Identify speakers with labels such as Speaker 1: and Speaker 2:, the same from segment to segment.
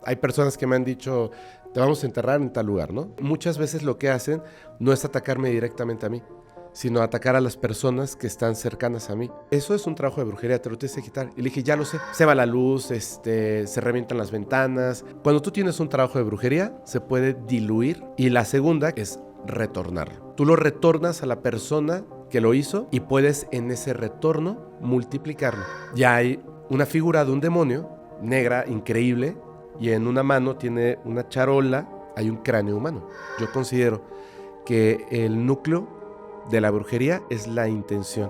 Speaker 1: Hay personas que me han dicho, te vamos a enterrar en tal lugar, ¿no? Muchas veces lo que hacen no es atacarme directamente a mí, sino atacar a las personas que están cercanas a mí. Eso es un trabajo de brujería, te lo tienes que quitar. Y le dije, ya lo sé. Se va la luz, se revientan las ventanas. Cuando tú tienes un trabajo de brujería, se puede diluir. Y la segunda es retornarlo. Tú lo retornas a la persona que lo hizo y puedes en ese retorno multiplicarlo. Ya hay una figura de un demonio negra, increíble, y en una mano tiene una charola, hay un cráneo humano. Yo considero que el núcleo de la brujería es la intención.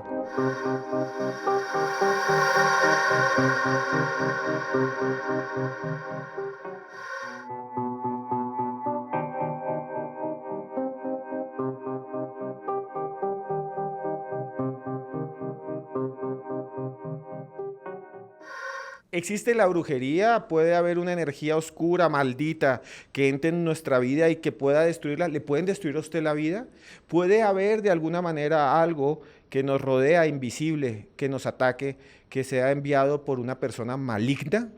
Speaker 2: ¿Existe la brujería? ¿Puede haber una energía oscura, maldita, que entre en nuestra vida y que pueda destruirla? ¿Le pueden destruir a usted la vida? ¿Puede haber de alguna manera algo que nos rodea, invisible, que nos ataque, que sea enviado por una persona maligna?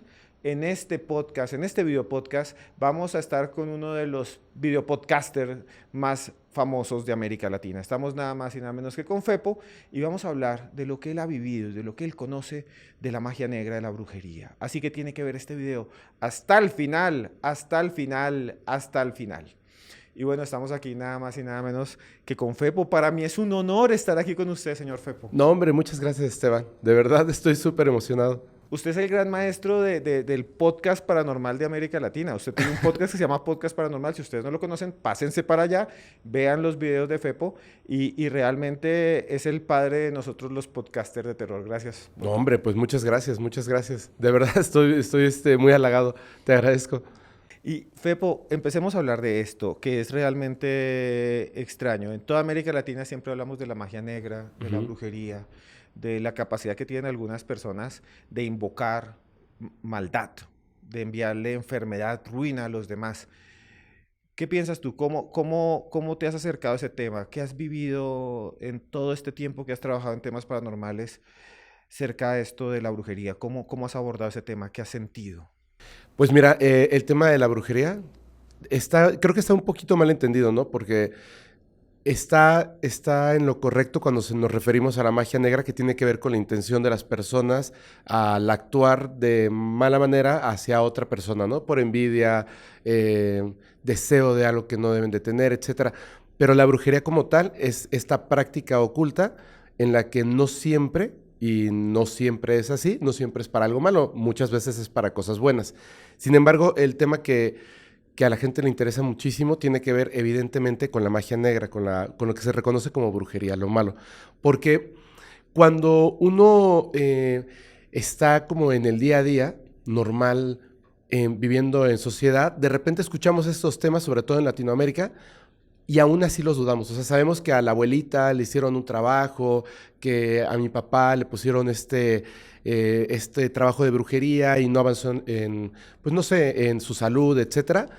Speaker 2: En este podcast, en este video podcast, vamos a estar con uno de los videopodcasters más famosos de América Latina. Estamos nada más y nada menos que con Fepo y vamos a hablar de lo que él ha vivido, de lo que él conoce de la magia negra, de la brujería. Así que tiene que ver este video hasta el final, hasta el final, hasta el final. Y bueno, estamos aquí nada más y nada menos que con Fepo. Para mí es un honor estar aquí con usted, señor Fepo.
Speaker 1: No, hombre, muchas gracias, Esteban. De verdad estoy súper emocionado.
Speaker 2: Usted es el gran maestro del podcast paranormal de América Latina. Usted tiene un podcast que se llama Podcast Paranormal. Si ustedes no lo conocen, pásense para allá, vean los videos de Fepo y realmente es el padre de nosotros los podcasters de terror. Gracias.
Speaker 1: No, hombre, pues muchas gracias, muchas gracias. De verdad estoy muy halagado. Te agradezco.
Speaker 2: Y Fepo, empecemos a hablar de esto, que es realmente extraño. En toda América Latina siempre hablamos de la magia negra, de la brujería, de la capacidad que tienen algunas personas de invocar maldad, de enviarle enfermedad, ruina a los demás. ¿Qué piensas tú? ¿Cómo te has acercado a ese tema? ¿Qué has vivido en todo este tiempo que has trabajado en temas paranormales cerca de esto de la brujería? ¿Cómo has abordado ese tema? ¿Qué has sentido?
Speaker 1: Pues mira, el tema de la brujería creo que está un poquito mal entendido, ¿no? Porque está en lo correcto cuando nos referimos a la magia negra, que tiene que ver con la intención de las personas al actuar de mala manera hacia otra persona, ¿no? Por envidia, deseo de algo que no deben de tener, etcétera. Pero la brujería como tal es esta práctica oculta en la que no siempre, y no siempre es así, no siempre es para algo malo, muchas veces es para cosas buenas. Sin embargo, el tema que a la gente le interesa muchísimo tiene que ver evidentemente con la magia negra, con lo que se reconoce como brujería, lo malo. Porque cuando uno está como en el día a día, normal, viviendo en sociedad, de repente escuchamos estos temas, sobre todo en Latinoamérica, y aún así los dudamos. O sea, sabemos que a la abuelita le hicieron un trabajo, que a mi papá le pusieron este trabajo de brujería y no avanzó pues no sé, en su salud, etcétera.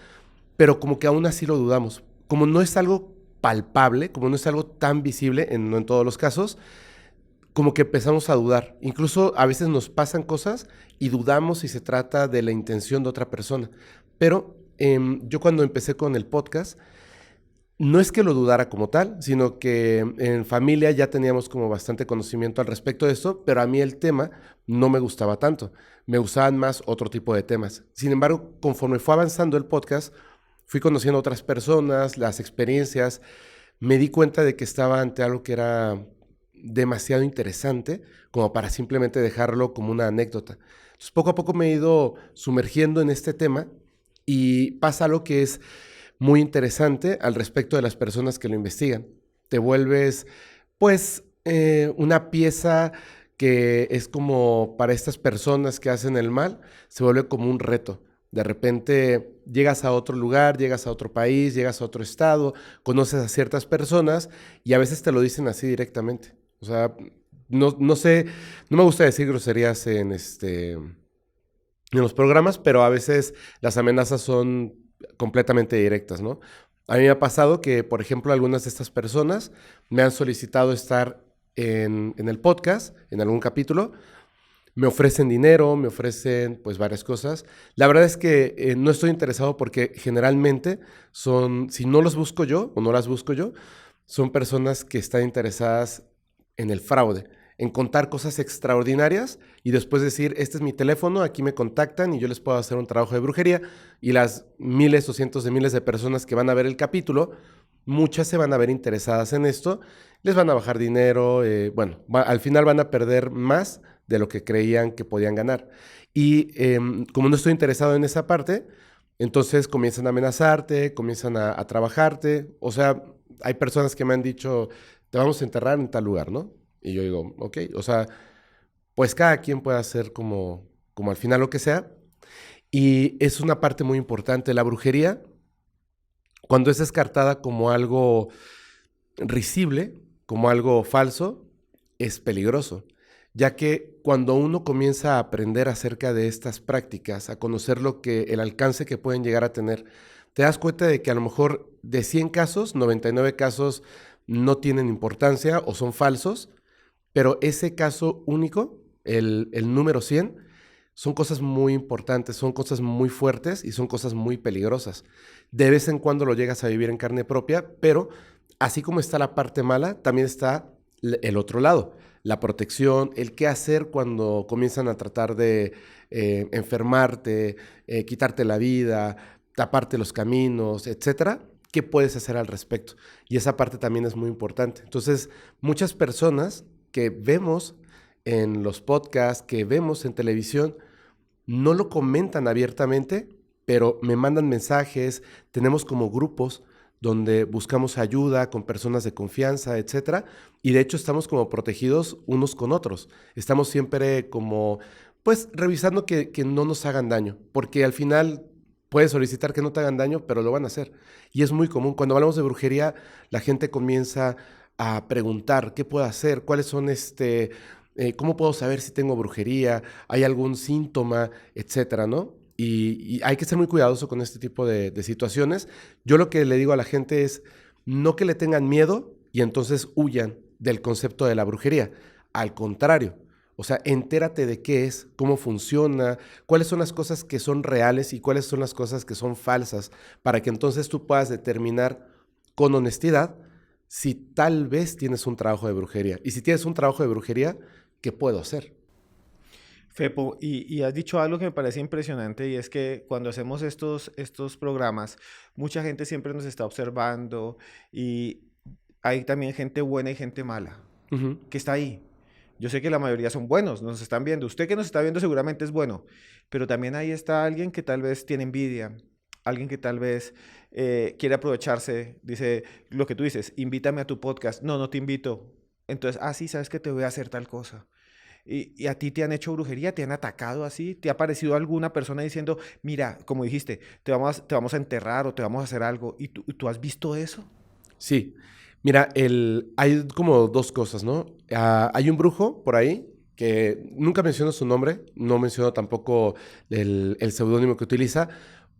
Speaker 1: Pero como que aún así lo dudamos. Como no es algo palpable, como no es algo tan visible, no en todos los casos, como que empezamos a dudar. Incluso a veces nos pasan cosas y dudamos si se trata de la intención de otra persona. Pero yo cuando empecé con el podcast, no es que lo dudara como tal, sino que en familia ya teníamos como bastante conocimiento al respecto de esto, pero a mí el tema no me gustaba tanto. Me gustaban más otro tipo de temas. Sin embargo, conforme fue avanzando el podcast, fui conociendo a otras personas, las experiencias, me di cuenta de que estaba ante algo que era demasiado interesante como para simplemente dejarlo como una anécdota. Entonces, poco a poco me he ido sumergiendo en este tema y pasa algo que es muy interesante al respecto de las personas que lo investigan. Te vuelves, pues, una pieza que es como para estas personas que hacen el mal, se vuelve como un reto. De repente llegas a otro lugar, llegas a otro país, llegas a otro estado, conoces a ciertas personas y a veces te lo dicen así directamente. O sea, no sé, no me gusta decir groserías en los programas, pero a veces las amenazas son completamente directas, ¿no? A mí me ha pasado que, por ejemplo, algunas de estas personas me han solicitado estar en el podcast, en algún capítulo, Me ofrecen dinero, me ofrecen pues varias cosas. La verdad es que no estoy interesado porque generalmente son, si no los busco yo o no las busco yo, son personas que están interesadas en el fraude, en contar cosas extraordinarias y después decir, este es mi teléfono, aquí me contactan y yo les puedo hacer un trabajo de brujería, y las miles o cientos de miles de personas que van a ver el capítulo, muchas se van a ver interesadas en esto, les van a bajar dinero, bueno, al final van a perder más de lo que creían que podían ganar. Y como no estoy interesado en esa parte, entonces comienzan a amenazarte, comienzan a trabajarte. O sea, hay personas que me han dicho, te vamos a enterrar en tal lugar, ¿no? Y yo digo, ok, o sea, pues cada quien puede hacer como al final lo que sea. Y es una parte muy importante. La brujería, cuando es descartada como algo risible, como algo falso, es peligroso, ya que cuando uno comienza a aprender acerca de estas prácticas, a conocer el alcance que pueden llegar a tener, te das cuenta de que a lo mejor de 100 casos, 99 casos no tienen importancia o son falsos, pero ese caso único, el número 100, son cosas muy importantes, son cosas muy fuertes y son cosas muy peligrosas. De vez en cuando lo llegas a vivir en carne propia, pero así como está la parte mala, también está el otro lado, la protección, el qué hacer cuando comienzan a tratar de enfermarte, quitarte la vida, taparte los caminos, etcétera. ¿Qué puedes hacer al respecto? Y esa parte también es muy importante. Entonces, muchas personas que vemos en los podcasts, que vemos en televisión, no lo comentan abiertamente, pero me mandan mensajes, tenemos como grupos donde buscamos ayuda con personas de confianza, etcétera, y de hecho estamos como protegidos unos con otros. Estamos siempre como, pues, revisando que no nos hagan daño, porque al final puedes solicitar que no te hagan daño, pero lo van a hacer. Y es muy común. Cuando hablamos de brujería, la gente comienza a preguntar qué puedo hacer, cuáles son cómo puedo saber si tengo brujería, hay algún síntoma, etcétera, ¿no? Y hay que ser muy cuidadoso con este tipo de situaciones. Yo lo que le digo a la gente es no que le tengan miedo y entonces huyan del concepto de la brujería. Al contrario, o sea, entérate de qué es, cómo funciona, cuáles son las cosas que son reales y cuáles son las cosas que son falsas, para que entonces tú puedas determinar con honestidad si tal vez tienes un trabajo de brujería. Y si tienes un trabajo de brujería, ¿qué puedo hacer?
Speaker 2: Fepo, y has dicho algo que me parece impresionante y es que cuando hacemos estos programas, mucha gente siempre nos está observando y hay también gente buena y gente mala
Speaker 1: Ujú.
Speaker 2: que está ahí. Yo sé que la mayoría son buenos, nos están viendo. Usted que nos está viendo seguramente es bueno, pero también ahí está alguien que tal vez tiene envidia, alguien que tal vez quiere aprovecharse, dice lo que tú dices, invítame a tu podcast. No, no te invito. Entonces, sí, sabes que te voy a hacer tal cosa. Y a ti te han hecho brujería, te han atacado así, te ha aparecido alguna persona diciendo, mira, como dijiste, te vamos a enterrar o te vamos a hacer algo. ¿Y tú has visto eso?
Speaker 1: Sí, mira, hay como dos cosas, ¿no? Hay un brujo por ahí que nunca menciono su nombre, no menciono tampoco el seudónimo que utiliza,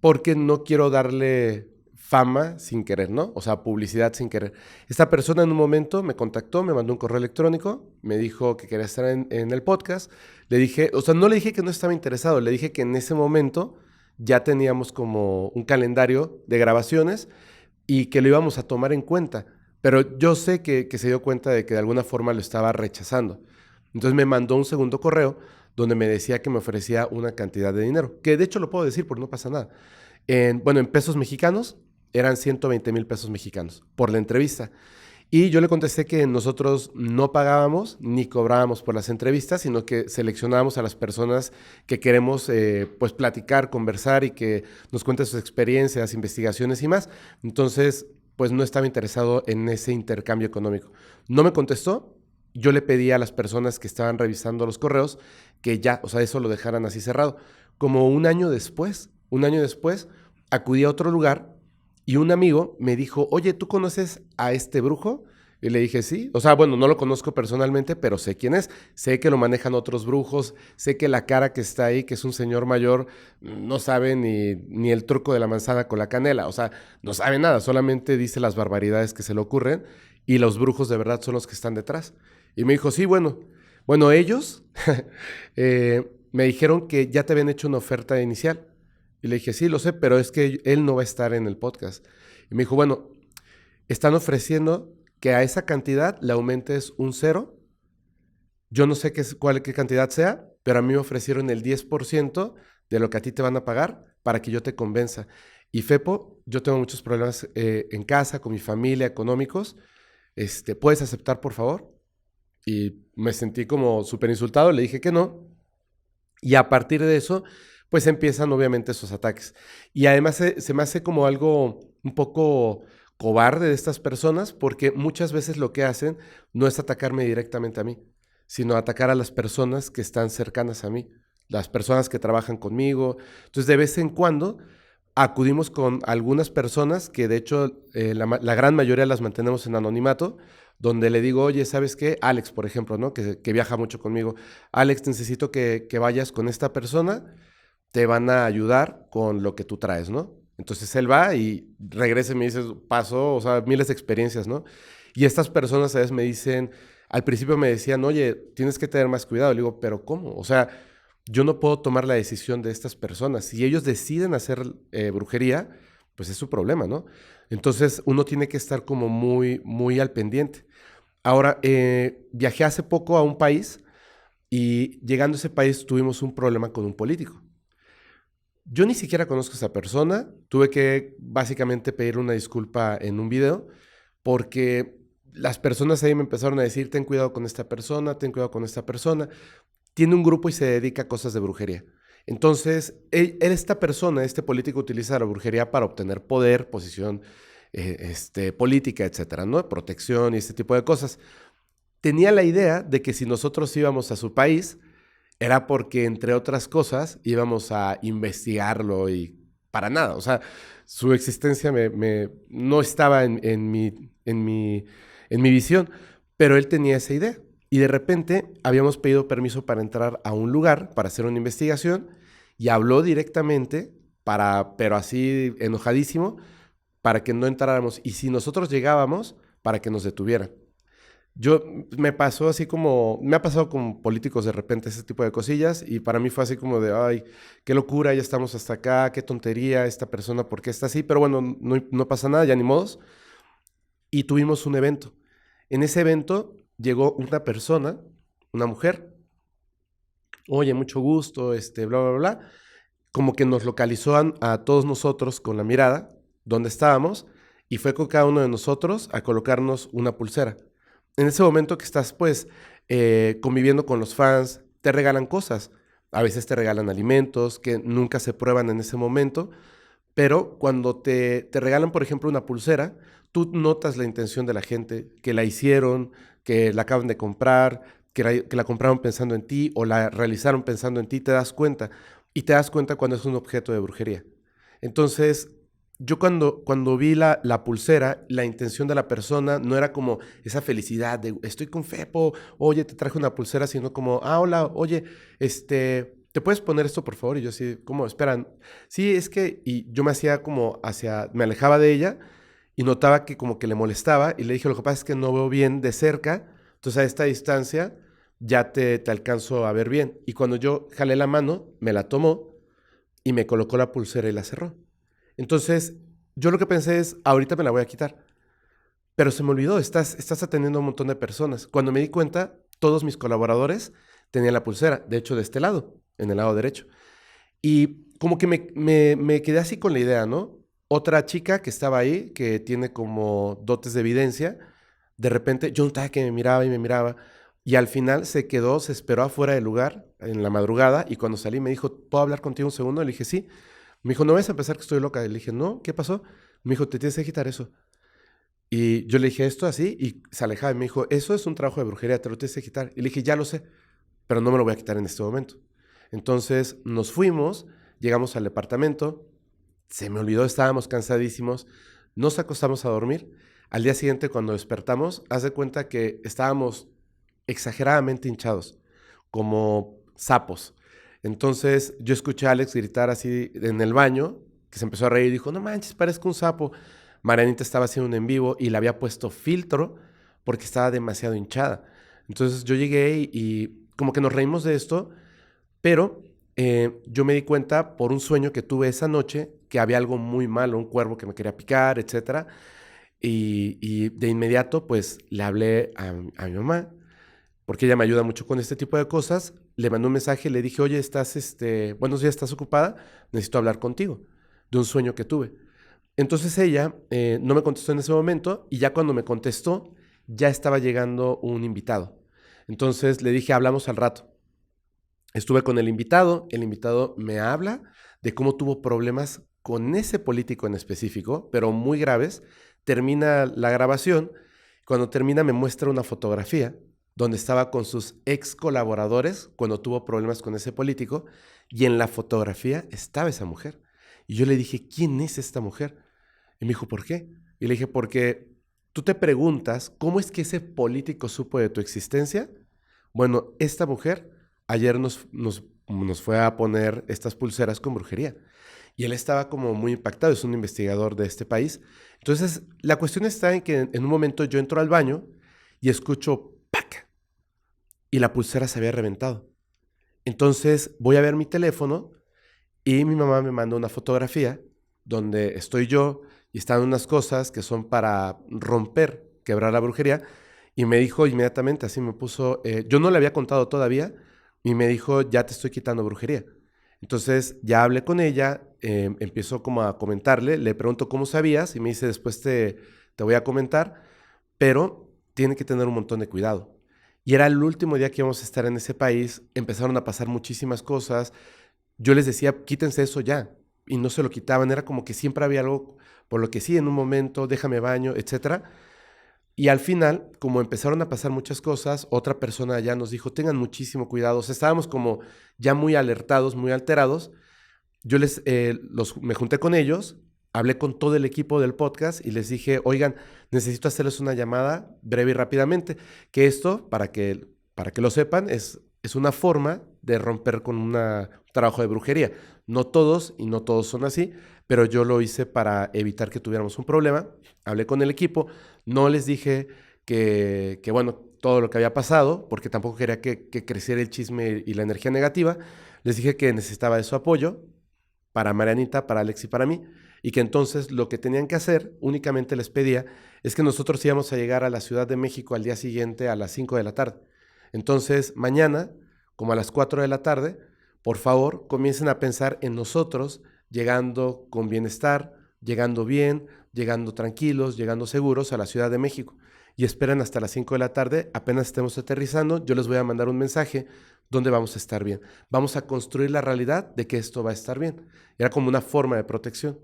Speaker 1: porque no quiero darle fama sin querer, ¿no? O sea, publicidad sin querer. Esta persona en un momento me contactó, me mandó un correo electrónico, me dijo que quería estar en el podcast. Le dije, o sea, no le dije que no estaba interesado, le dije que en ese momento ya teníamos como un calendario de grabaciones y que lo íbamos a tomar en cuenta. Pero yo sé que se dio cuenta de que de alguna forma lo estaba rechazando. Entonces me mandó un segundo correo donde me decía que me ofrecía una cantidad de dinero, que de hecho lo puedo decir porque no pasa nada. Bueno, en pesos mexicanos eran 120,000 pesos mexicanos por la entrevista. Y yo le contesté que nosotros no pagábamos ni cobrábamos por las entrevistas, sino que seleccionábamos a las personas que queremos pues platicar, conversar y que nos cuenten sus experiencias, investigaciones y más. Entonces, pues no estaba interesado en ese intercambio económico. No me contestó. Yo le pedí a las personas que estaban revisando los correos que ya, o sea, eso lo dejaran así cerrado. Como un año después, acudí a otro lugar y un amigo me dijo, oye, ¿tú conoces a este brujo? Y le dije, sí. O sea, bueno, no lo conozco personalmente, pero sé quién es. Sé que lo manejan otros brujos. Sé que la cara que está ahí, que es un señor mayor, no sabe ni el truco de la manzana con la canela. O sea, no sabe nada. Solamente dice las barbaridades que se le ocurren. Y los brujos de verdad son los que están detrás. Y me dijo, sí, bueno, Bueno, ellos me dijeron que ya te habían hecho una oferta inicial. Y le dije, sí, lo sé, pero es que él no va a estar en el podcast. Y me dijo, bueno, están ofreciendo que a esa cantidad le aumentes un cero. Yo no sé qué cantidad sea, pero a mí me ofrecieron el 10% de lo que a ti te van a pagar para que yo te convenza. Y Fepo, yo tengo muchos problemas en casa, con mi familia, económicos. ¿Puedes aceptar, por favor? Y me sentí como súper insultado, le dije que no. Y a partir de eso, pues empiezan obviamente esos ataques. Y además se me hace como algo un poco cobarde de estas personas, porque muchas veces lo que hacen no es atacarme directamente a mí, sino atacar a las personas que están cercanas a mí, las personas que trabajan conmigo. Entonces, de vez en cuando acudimos con algunas personas que de hecho la gran mayoría las mantenemos en anonimato, donde le digo, oye, ¿sabes qué? Alex, por ejemplo, ¿no? Que viaja mucho conmigo. Alex, necesito que vayas con esta persona, te van a ayudar con lo que tú traes, ¿no? Entonces él va y regresa y me dice, pasó, o sea, miles de experiencias, ¿no? Y estas personas a veces me dicen, al principio me decían, oye, tienes que tener más cuidado. Le digo, ¿pero cómo? O sea, yo no puedo tomar la decisión de estas personas. Si ellos deciden hacer brujería, pues es su problema, ¿no? Entonces uno tiene que estar como muy, muy al pendiente. Ahora, viajé hace poco a un país y llegando a ese país tuvimos un problema con un político. Yo ni siquiera conozco a esa persona, tuve que básicamente pedir una disculpa en un video porque las personas ahí me empezaron a decir, ten cuidado con esta persona, ten cuidado con esta persona. Tiene un grupo y se dedica a cosas de brujería. Entonces, esta persona, este político utiliza la brujería para obtener poder, posición política, etcétera, ¿no? Protección y este tipo de cosas. Tenía la idea de que si nosotros íbamos a su país, era porque, entre otras cosas, íbamos a investigarlo y para nada. O sea, su existencia no estaba en mi visión, pero él tenía esa idea. Y de repente habíamos pedido permiso para entrar a un lugar, para hacer una investigación, y habló directamente, pero así enojadísimo, para que no entráramos. Y si nosotros llegábamos, para que nos detuvieran. Me pasó así como, me ha pasado con políticos de repente ese tipo de cosillas y para mí fue así como de, ay, qué locura, ya estamos hasta acá, qué tontería esta persona, ¿por qué está así? Pero bueno, no pasa nada, ya ni modos. Y tuvimos un evento. En ese evento llegó una persona, una mujer, oye, mucho gusto, bla, bla, bla, como que nos localizó a todos nosotros con la mirada, donde estábamos, y fue con cada uno de nosotros a colocarnos una pulsera. En ese momento que estás, pues, conviviendo con los fans, te regalan cosas. A veces te regalan alimentos que nunca se prueban en ese momento, pero cuando te regalan, por ejemplo, una pulsera, tú notas la intención de la gente, que la hicieron, que la acaban de comprar, que la compraron pensando en ti o la realizaron pensando en ti, te das cuenta. Y te das cuenta cuando es un objeto de brujería. Entonces, yo cuando vi la pulsera, la intención de la persona no era como esa felicidad de estoy con Fepo, oye, te traje una pulsera, sino como, hola, oye, ¿te puedes poner esto, por favor? Y yo así, ¿cómo? Esperan. Sí, es que, y yo me hacía como me alejaba de ella y notaba que como que le molestaba y le dije, lo que pasa es que no veo bien de cerca, entonces a esta distancia ya te alcanzo a ver bien. Y cuando yo jalé la mano, me la tomó y me colocó la pulsera y la cerró. Entonces, yo lo que pensé es, ahorita me la voy a quitar. Pero se me olvidó, estás atendiendo a un montón de personas. Cuando me di cuenta, todos mis colaboradores tenían la pulsera, de hecho, de este lado, en el lado derecho. Y como que me quedé así con la idea, ¿no? Otra chica que estaba ahí, que tiene como dotes de evidencia, de repente yo notaba que me miraba y me miraba, y al final se esperó afuera del lugar en la madrugada, y cuando salí me dijo, ¿puedo hablar contigo un segundo? Le dije, sí. Me dijo, ¿no vas a pensar que estoy loca? Le dije, no, ¿qué pasó? Me dijo, te tienes que quitar eso. Y yo le dije esto así, y se alejaba y me dijo, eso es un trabajo de brujería, te lo tienes que quitar. Y le dije, ya lo sé, pero no me lo voy a quitar en este momento. Entonces nos fuimos, llegamos al departamento, se me olvidó, estábamos cansadísimos, nos acostamos a dormir. Al día siguiente, cuando despertamos, haz de cuenta que estábamos exageradamente hinchados, como sapos. Entonces yo escuché a Alex gritar así en el baño, que se empezó a reír y dijo, no manches, parezco un sapo. Marianita estaba haciendo un en vivo y le había puesto filtro porque estaba demasiado hinchada. Entonces yo llegué y como que nos reímos de esto, pero yo me di cuenta por un sueño que tuve esa noche que había algo muy malo, un cuervo que me quería picar, etcétera. Y de inmediato, pues, le hablé a mi mamá, porque ella me ayuda mucho con este tipo de cosas. Le mandé un mensaje, le dije, oye, buenos días, ¿estás ocupada? Necesito hablar contigo de un sueño que tuve. Entonces ella no me contestó en ese momento y ya cuando me contestó, ya estaba llegando un invitado. Entonces le dije, hablamos al rato. Estuve con el invitado me habla de cómo tuvo problemas con ese político en específico, pero muy graves. Termina la grabación, cuando termina me muestra una fotografía donde estaba con sus ex colaboradores cuando tuvo problemas con ese político y en la fotografía estaba esa mujer. Y yo le dije, ¿quién es esta mujer? Y me dijo, ¿por qué? Y le dije, porque tú te preguntas, ¿cómo es que ese político supo de tu existencia? Bueno, esta mujer ayer nos fue a poner estas pulseras con brujería. Y él estaba como muy impactado, es un investigador de este país. Entonces, la cuestión está en que en un momento yo entro al baño y escucho ¡pac! Y la pulsera se había reventado. Entonces, voy a ver mi teléfono y mi mamá me manda una fotografía donde estoy yo y están unas cosas que son para romper, quebrar la brujería. Y me dijo inmediatamente, así me puso, yo no le había contado todavía, y me dijo, ya te estoy quitando brujería. Entonces ya hablé con ella, empiezo como a comentarle, le pregunto cómo sabías y me dice, después te voy a comentar, pero tiene que tener un montón de cuidado. Y era el último día que íbamos a estar en ese país, empezaron a pasar muchísimas cosas, yo les decía, quítense eso ya, y no se lo quitaban, era como que siempre había algo, por lo que sí, en un momento, déjame baño, etcétera. Y al final, como empezaron a pasar muchas cosas, otra persona ya nos dijo, tengan muchísimo cuidado. O sea, estábamos como ya muy alertados, muy alterados. Yo me junté con ellos, hablé con todo el equipo del podcast y les dije, oigan, necesito hacerles una llamada breve y rápidamente, que esto, para que lo sepan, es una forma de romper con un trabajo de brujería. No todos, y no todos son así, pero yo lo hice para evitar que tuviéramos un problema. Hablé con el equipo, no les dije bueno, todo lo que había pasado, porque tampoco quería que creciera el chisme y la energía negativa. Les dije que necesitaba de su apoyo para Marianita, para Alex y para mí, y que entonces lo que tenían que hacer, únicamente les pedía, es que nosotros íbamos a llegar a la Ciudad de México al día siguiente a las 5 de la tarde. Entonces, mañana, como a las 4 de la tarde, por favor, comiencen a pensar en nosotros llegando con bienestar, llegando bien, llegando tranquilos, llegando seguros a la Ciudad de México. Y esperen hasta las 5 de la tarde, apenas estemos aterrizando, yo les voy a mandar un mensaje donde vamos a estar bien. Vamos a construir la realidad de que esto va a estar bien. Era como una forma de protección.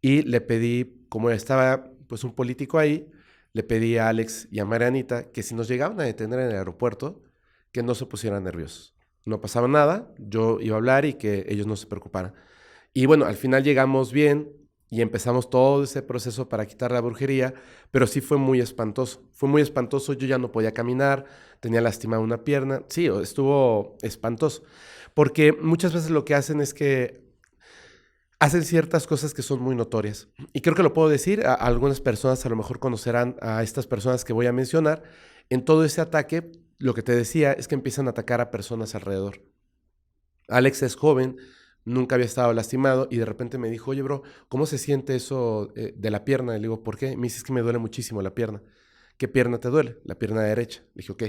Speaker 1: Y le pedí, como estaba pues un político ahí, le pedí a Alex y a Marianita que si nos llegaban a detener en el aeropuerto, que no se pusieran nerviosos. No pasaba nada, yo iba a hablar y que ellos no se preocuparan. Y bueno, al final llegamos bien y empezamos todo ese proceso para quitar la brujería, pero sí fue muy espantoso. Fue muy espantoso, yo ya no podía caminar, tenía lastimada una pierna. Sí, estuvo espantoso. Porque muchas veces lo que hacen es que hacen ciertas cosas que son muy notorias. Y creo que lo puedo decir, algunas personas a lo mejor conocerán a estas personas que voy a mencionar. En todo ese ataque, lo que te decía es que empiezan a atacar a personas alrededor. Alex es joven, nunca había estado lastimado y de repente me dijo, oye, bro, ¿cómo se siente eso de la pierna? Y le digo, ¿por qué? Me dice, es que me duele muchísimo la pierna. ¿Qué pierna te duele? La pierna derecha. Le dije, ok.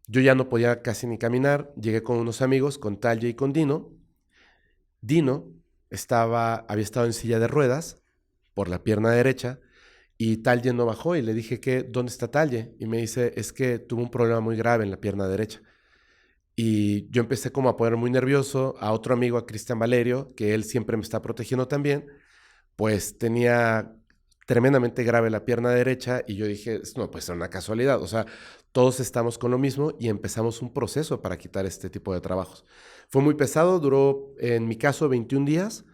Speaker 1: Yo ya no podía casi ni caminar. Llegué con unos amigos, con Talye y con Dino. Dino había estado en silla de ruedas por la pierna derecha y Talye no bajó y le dije que, ¿dónde está Talye? Y me dice, es que tuvo un problema muy grave en la pierna derecha. Y yo empecé como a poner muy nervioso a otro amigo, a Cristian Valerio, que él siempre me está protegiendo también, pues tenía tremendamente grave la pierna derecha y yo dije, esto no puede ser una casualidad, o sea, todos estamos con lo mismo y empezamos un proceso para quitar este tipo de trabajos. Fue muy pesado, duró en mi caso 21 días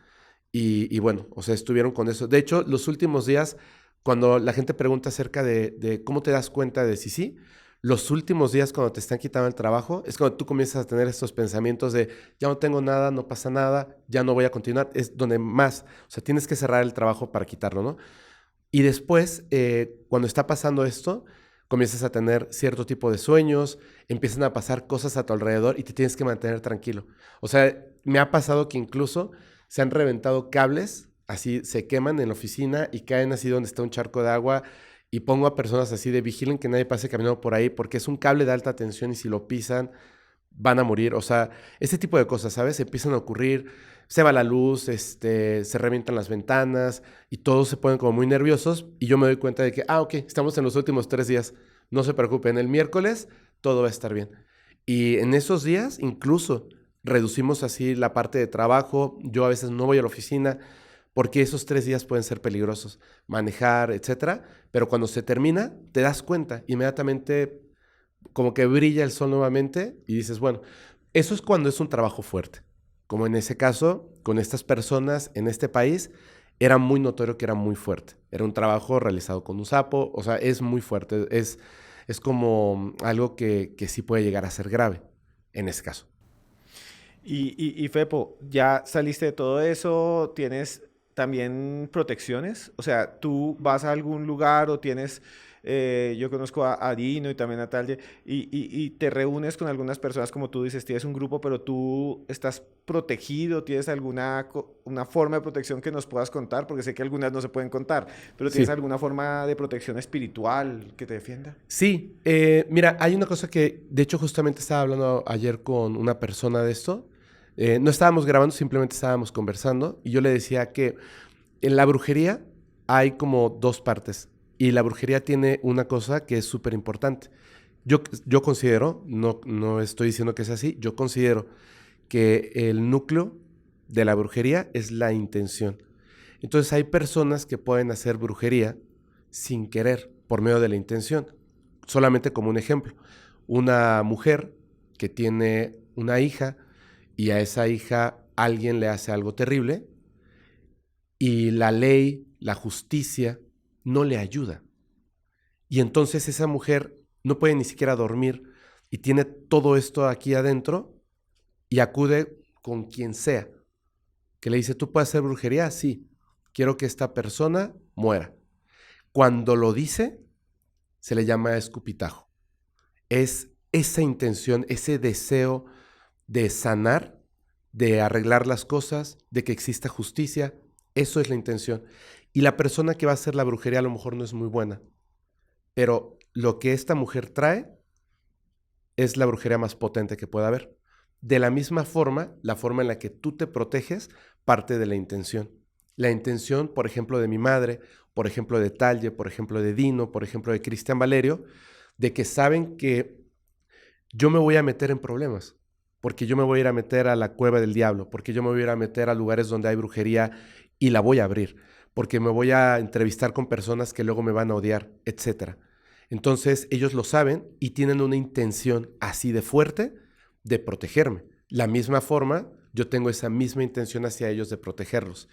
Speaker 1: y bueno, o sea, estuvieron con eso. De hecho, los últimos días, cuando la gente pregunta acerca de cómo te das cuenta de si sí, los últimos días cuando te están quitando el trabajo, es cuando tú comienzas a tener estos pensamientos de ya no tengo nada, no pasa nada, ya no voy a continuar, es donde más, o sea, tienes que cerrar el trabajo para quitarlo, ¿no? Y después, cuando está pasando esto, comienzas a tener cierto tipo de sueños, empiezan a pasar cosas a tu alrededor y te tienes que mantener tranquilo. O sea, me ha pasado que incluso se han reventado cables, así se queman en la oficina y caen así donde está un charco de agua y pongo a personas así de vigilen que nadie pase caminando por ahí porque es un cable de alta tensión y si lo pisan van a morir. O sea, ese tipo de cosas, ¿sabes? Empiezan a ocurrir, se va la luz, se revientan las ventanas y todos se ponen como muy nerviosos y yo me doy cuenta de que, ok, estamos en los últimos 3 días, no se preocupen, el miércoles todo va a estar bien. Y en esos días incluso reducimos así la parte de trabajo, yo a veces no voy a la oficina porque esos 3 días pueden ser peligrosos, manejar, etcétera, pero cuando se termina te das cuenta, inmediatamente como que brilla el sol nuevamente y dices, bueno, eso es cuando es un trabajo fuerte. Como en ese caso, con estas personas en este país, era muy notorio que era muy fuerte. Era un trabajo realizado con un sapo, o sea, es muy fuerte. Es como algo que sí puede llegar a ser grave en ese caso.
Speaker 2: Y Fepo, ¿ya saliste de todo eso? ¿Tienes también protecciones? O sea, tú vas a algún lugar o tienes, yo conozco a Dino y también a Talle, y te reúnes con algunas personas, como tú dices, tienes un grupo, pero tú estás protegido, ¿tienes alguna una forma de protección que nos puedas contar? Porque sé que algunas no se pueden contar, pero ¿tienes
Speaker 1: Sí.
Speaker 2: alguna forma de protección espiritual que te defienda?
Speaker 1: Sí, mira, hay una cosa que, de hecho, justamente estaba hablando ayer con una persona de esto. No estábamos grabando, simplemente estábamos conversando y yo le decía que en la brujería hay como dos partes y la brujería tiene una cosa que es súper importante. Yo considero, no estoy diciendo que es así, yo considero que el núcleo de la brujería es la intención. Entonces hay personas que pueden hacer brujería sin querer, por medio de la intención. Solamente como un ejemplo, una mujer que tiene una hija y a esa hija alguien le hace algo terrible y la ley, la justicia, no le ayuda. Y entonces esa mujer no puede ni siquiera dormir y tiene todo esto aquí adentro y acude con quien sea, que le dice, ¿tú puedes hacer brujería? Sí, quiero que esta persona muera. Cuando lo dice, se le llama escupitajo. Es esa intención, ese deseo de sanar, de arreglar las cosas, de que exista justicia. Eso es la intención. Y la persona que va a hacer la brujería a lo mejor no es muy buena, pero lo que esta mujer trae es la brujería más potente que pueda haber. De la misma forma, la forma en la que tú te proteges parte de la intención. La intención, por ejemplo, de mi madre, por ejemplo, de Talle, por ejemplo, de Dino, por ejemplo, de Cristian Valerio, de que saben que yo me voy a meter en problemas, porque yo me voy a ir a meter a la cueva del diablo, porque yo me voy a ir a meter a lugares donde hay brujería y la voy a abrir, porque me voy a entrevistar con personas que luego me van a odiar, etcétera. Entonces ellos lo saben y tienen una intención así de fuerte de protegerme. La misma forma, yo tengo esa misma intención hacia ellos de protegerlos.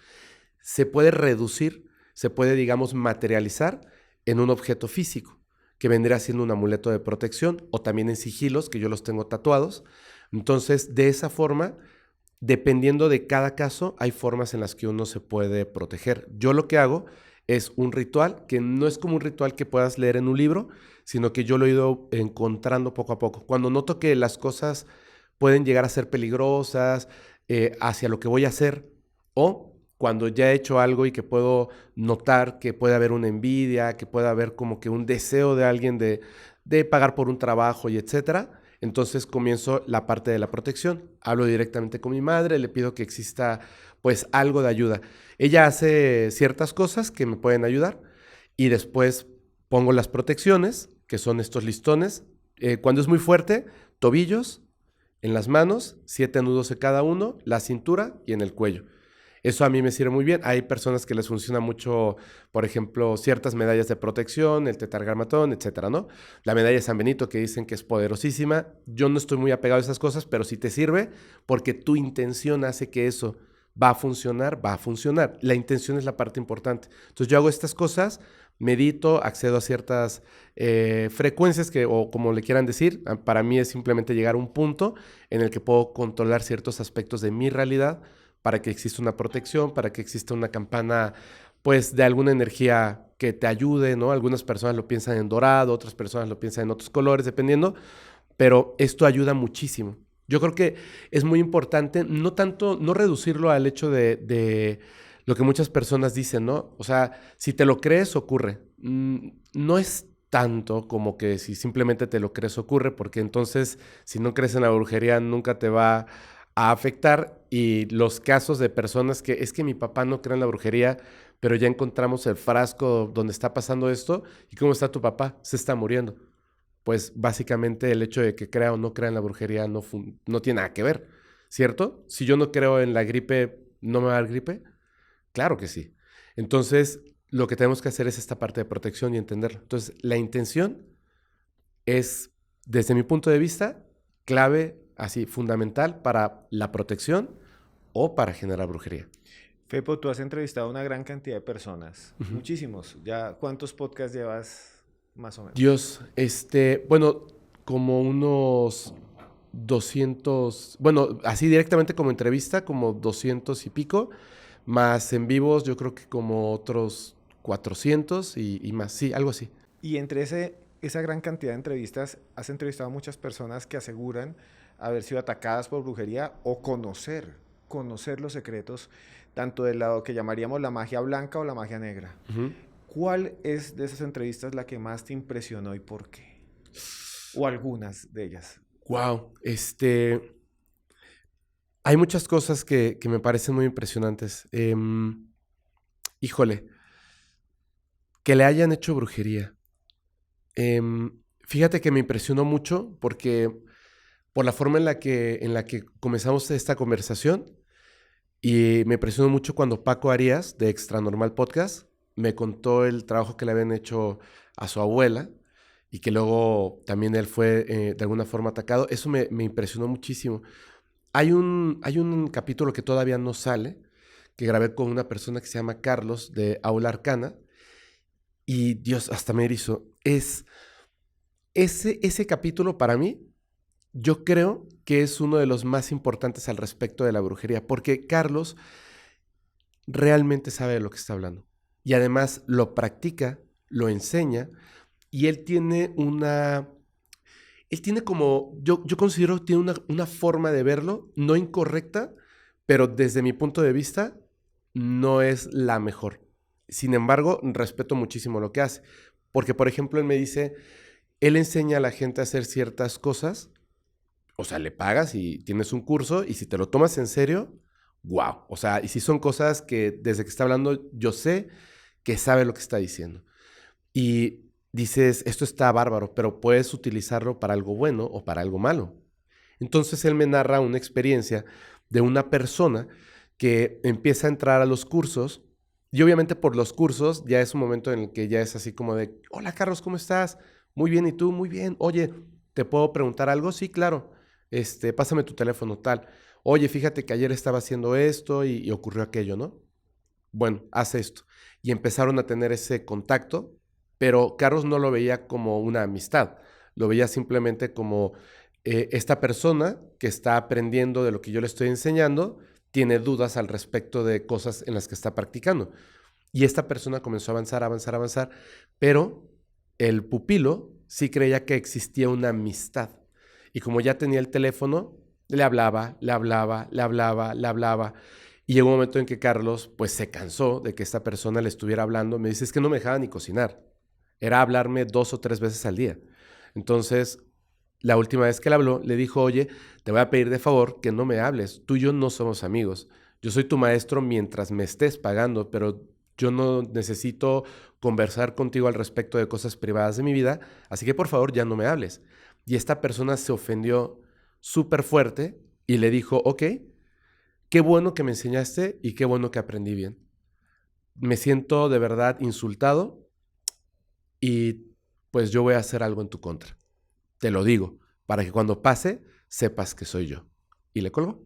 Speaker 1: Se puede reducir, se puede, digamos, materializar en un objeto físico, que vendría siendo un amuleto de protección, o también en sigilos, que yo los tengo tatuados. Entonces, de esa forma, dependiendo de cada caso, hay formas en las que uno se puede proteger. Yo lo que hago es un ritual que no es como un ritual que puedas leer en un libro, sino que yo lo he ido encontrando poco a poco. Cuando noto que las cosas pueden llegar a ser peligrosas hacia lo que voy a hacer, o cuando ya he hecho algo y que puedo notar que puede haber una envidia, que puede haber como que un deseo de alguien de pagar por un trabajo y etcétera, entonces comienzo la parte de la protección. Hablo directamente con mi madre, le pido que exista pues algo de ayuda. Ella hace ciertas cosas que me pueden ayudar y después pongo las protecciones, que son estos listones. Cuando es muy fuerte, tobillos, en las manos, 7 nudos en cada uno, la cintura y en el cuello. Eso a mí me sirve muy bien. Hay personas que les funciona mucho, por ejemplo, ciertas medallas de protección, el tetragrámaton, etcétera, ¿no? La medalla de San Benito que dicen que es poderosísima. Yo no estoy muy apegado a esas cosas, pero si te sirve, porque tu intención hace que eso va a funcionar, va a funcionar. La intención es la parte importante. Entonces yo hago estas cosas, medito, accedo a ciertas frecuencias que, o como le quieran decir, para mí es simplemente llegar a un punto en el que puedo controlar ciertos aspectos de mi realidad para que exista una protección, para que exista una campana pues de alguna energía que te ayude, ¿no? Algunas personas lo piensan en dorado, otras personas lo piensan en otros colores, dependiendo, pero esto ayuda muchísimo. Yo creo que es muy importante no tanto, no reducirlo al hecho de lo que muchas personas dicen, ¿no? O sea, si te lo crees, ocurre. No es tanto como que si simplemente te lo crees, ocurre, porque entonces, si no crees en la brujería, nunca te va a afectar. Y los casos de personas que, es que mi papá no cree en la brujería, pero ya encontramos el frasco donde está pasando esto, ¿y cómo está tu papá? Se está muriendo. Pues básicamente el hecho de que crea o no crea en la brujería no tiene nada que ver, ¿cierto? Si yo no creo en la gripe, ¿no me va a dar gripe? Claro que sí. Entonces, lo que tenemos que hacer es esta parte de protección y entenderlo. Entonces, la intención es, desde mi punto de vista, clave, así, fundamental para la protección o para generar brujería.
Speaker 2: Fepo, tú has entrevistado a una gran cantidad de personas,
Speaker 1: Ujú.
Speaker 2: muchísimos. ¿Ya cuántos podcasts llevas más o menos?
Speaker 1: Dios, bueno, como unos 200, bueno, así directamente como entrevista, como 200 y pico, más en vivos yo creo que como otros 400 y más, sí, algo así.
Speaker 2: Y entre esa gran cantidad de entrevistas, has entrevistado a muchas personas que aseguran haber sido atacadas por brujería o conocer los secretos, tanto del lado que llamaríamos la magia blanca o la magia negra.
Speaker 1: Ujú.
Speaker 2: ¿Cuál es de esas entrevistas la que más te impresionó y por qué? O algunas de ellas.
Speaker 1: Wow, hay muchas cosas que me parecen muy impresionantes. Híjole, que le hayan hecho brujería. Fíjate que me impresionó mucho porque por la forma en la que comenzamos esta conversación y me impresionó mucho cuando Paco Arias de Extra Normal Podcast me contó el trabajo que le habían hecho a su abuela y que luego también él fue de alguna forma atacado. Eso me impresionó muchísimo. Hay un capítulo que todavía no sale, que grabé con una persona que se llama Carlos de Aula Arcana y Dios, hasta me erizó. Ese capítulo para mí, yo creo que es uno de los más importantes al respecto de la brujería, porque Carlos realmente sabe de lo que está hablando. Y además lo practica, lo enseña, y él tiene como, yo considero que tiene una forma de verlo, no incorrecta, pero desde mi punto de vista, no es la mejor. Sin embargo, respeto muchísimo lo que hace. Porque, por ejemplo, él me dice, él enseña a la gente a hacer ciertas cosas, o sea, le pagas y tienes un curso, y si te lo tomas en serio, wow. O sea, y si son cosas que desde que está hablando, yo sé que sabe lo que está diciendo. Y dices, esto está bárbaro, pero puedes utilizarlo para algo bueno o para algo malo. Entonces él me narra una experiencia de una persona que empieza a entrar a los cursos y obviamente por los cursos ya es un momento en el que ya es así como de, hola Carlos, ¿cómo estás? Muy bien, ¿y tú? Muy bien. Oye, ¿te puedo preguntar algo? Sí, claro. Pásame tu teléfono, tal. Oye, fíjate que ayer estaba haciendo esto y ocurrió aquello, ¿no? Bueno, haz esto. Y empezaron a tener ese contacto, pero Carlos no lo veía como una amistad, lo veía simplemente como esta persona que está aprendiendo de lo que yo le estoy enseñando, tiene dudas al respecto de cosas en las que está practicando. Y esta persona comenzó a avanzar, avanzar, avanzar, pero el pupilo sí creía que existía una amistad. Y como ya tenía el teléfono, le hablaba, le hablaba, le hablaba, le hablaba. Y llegó un momento en que Carlos, pues se cansó de que esta persona le estuviera hablando. Me dice, es que no me dejaba ni cocinar. Era hablarme 2 o 3 veces al día. Entonces, la última vez que le habló, le dijo, oye, te voy a pedir de favor que no me hables. Tú y yo no somos amigos. Yo soy tu maestro mientras me estés pagando, pero yo no necesito conversar contigo al respecto de cosas privadas de mi vida, así que por favor ya no me hables. Y esta persona se ofendió súper fuerte y le dijo, ok, qué bueno que me enseñaste y qué bueno que aprendí bien. Me siento de verdad insultado y pues yo voy a hacer algo en tu contra. Te lo digo, para que cuando pase sepas que soy yo. Y le colgó.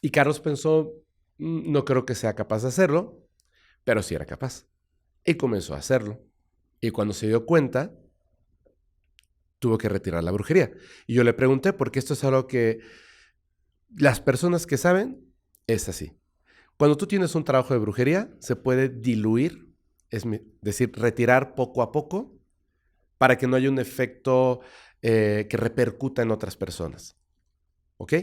Speaker 1: Y Carlos pensó, no creo que sea capaz de hacerlo, pero sí era capaz. Y comenzó a hacerlo. Y cuando se dio cuenta, tuvo que retirar la brujería. Y yo le pregunté, porque esto es algo que las personas que saben, es así. Cuando tú tienes un trabajo de brujería, se puede diluir, decir, retirar poco a poco para que no haya un efecto que repercuta en otras personas. ¿Ok?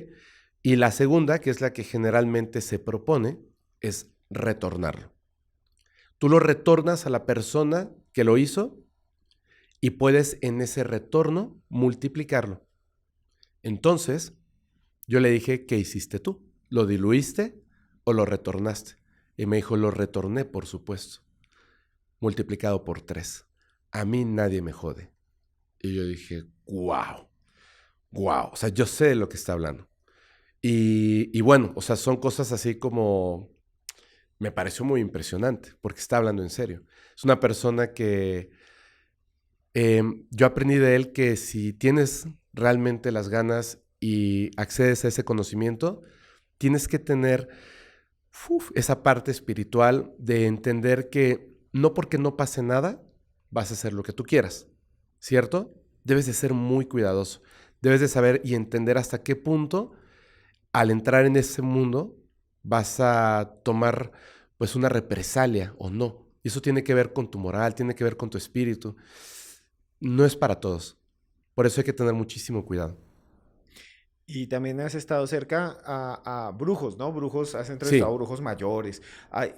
Speaker 1: Y la segunda, que es la que generalmente se propone, es retornarlo. Tú lo retornas a la persona que lo hizo y puedes en ese retorno multiplicarlo. Entonces, yo le dije, ¿qué hiciste tú? ¿Lo diluiste o lo retornaste? Y me dijo, lo retorné, por supuesto, multiplicado por 3. A mí nadie me jode. Y yo dije, wow, wow. O sea, yo sé de lo que está hablando. Y bueno, o sea, son cosas así como... Me pareció muy impresionante, porque está hablando en serio. Es una persona que yo aprendí de él que si tienes realmente las ganas y accedes a ese conocimiento, tienes que tener esa parte espiritual de entender que no porque no pase nada, vas a hacer lo que tú quieras, ¿cierto? Debes de ser muy cuidadoso. Debes de saber y entender hasta qué punto, al entrar en ese mundo, vas a tomar pues una represalia o no. Y eso tiene que ver con tu moral, tiene que ver con tu espíritu. No es para todos. Por eso hay que tener muchísimo cuidado.
Speaker 2: Y también has estado cerca a brujos, ¿no? Brujos, has entrevistado a
Speaker 1: Sí,
Speaker 2: brujos mayores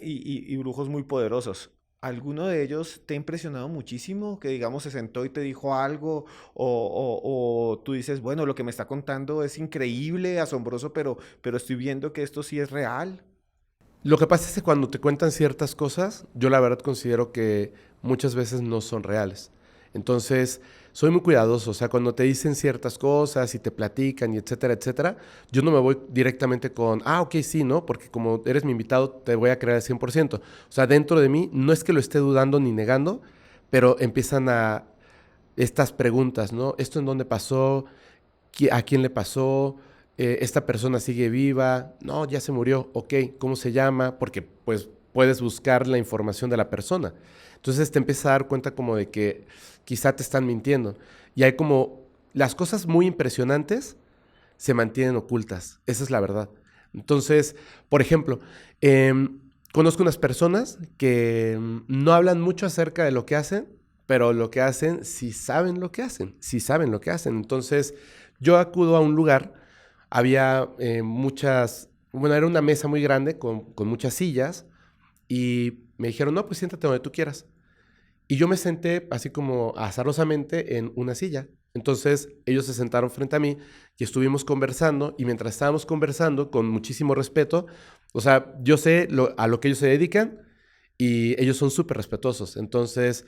Speaker 2: y brujos muy poderosos. ¿Alguno de ellos te ha impresionado muchísimo? Que digamos se sentó y te dijo algo o tú dices, bueno, lo que me está contando es increíble, asombroso, pero estoy viendo que esto sí es real.
Speaker 1: lo que pasa es que cuando te cuentan ciertas cosas, yo la verdad considero que muchas veces no son reales. Entonces, soy muy cuidadoso. O sea, cuando te dicen ciertas cosas y te platican y etcétera, etcétera, yo no me voy directamente con, ok, sí, ¿no? Porque como eres mi invitado, te voy a creer al 100%. O sea, dentro de mí, no es que lo esté dudando ni negando, pero empiezan a estas preguntas, ¿no? ¿Esto en dónde pasó? ¿A quién le pasó? ¿Esta persona sigue viva? No, ya se murió. Ok, ¿cómo se llama? Porque pues puedes buscar la información de la persona. Entonces te empiezas a dar cuenta como de que quizá te están mintiendo. Y hay como las cosas muy impresionantes se mantienen ocultas. Esa es la verdad. Entonces, por ejemplo, conozco unas personas que no hablan mucho acerca de lo que hacen, pero lo que hacen, sí saben lo que hacen, sí saben lo que hacen. Entonces, yo acudo a un lugar, había muchas, bueno, era una mesa muy grande con muchas sillas y me dijeron, no, pues siéntate donde tú quieras. Y yo me senté así como azarosamente en una silla. Entonces ellos se sentaron frente a mí y estuvimos conversando y mientras estábamos conversando con muchísimo respeto, o sea, yo sé a lo que ellos se dedican y ellos son súper respetuosos. Entonces,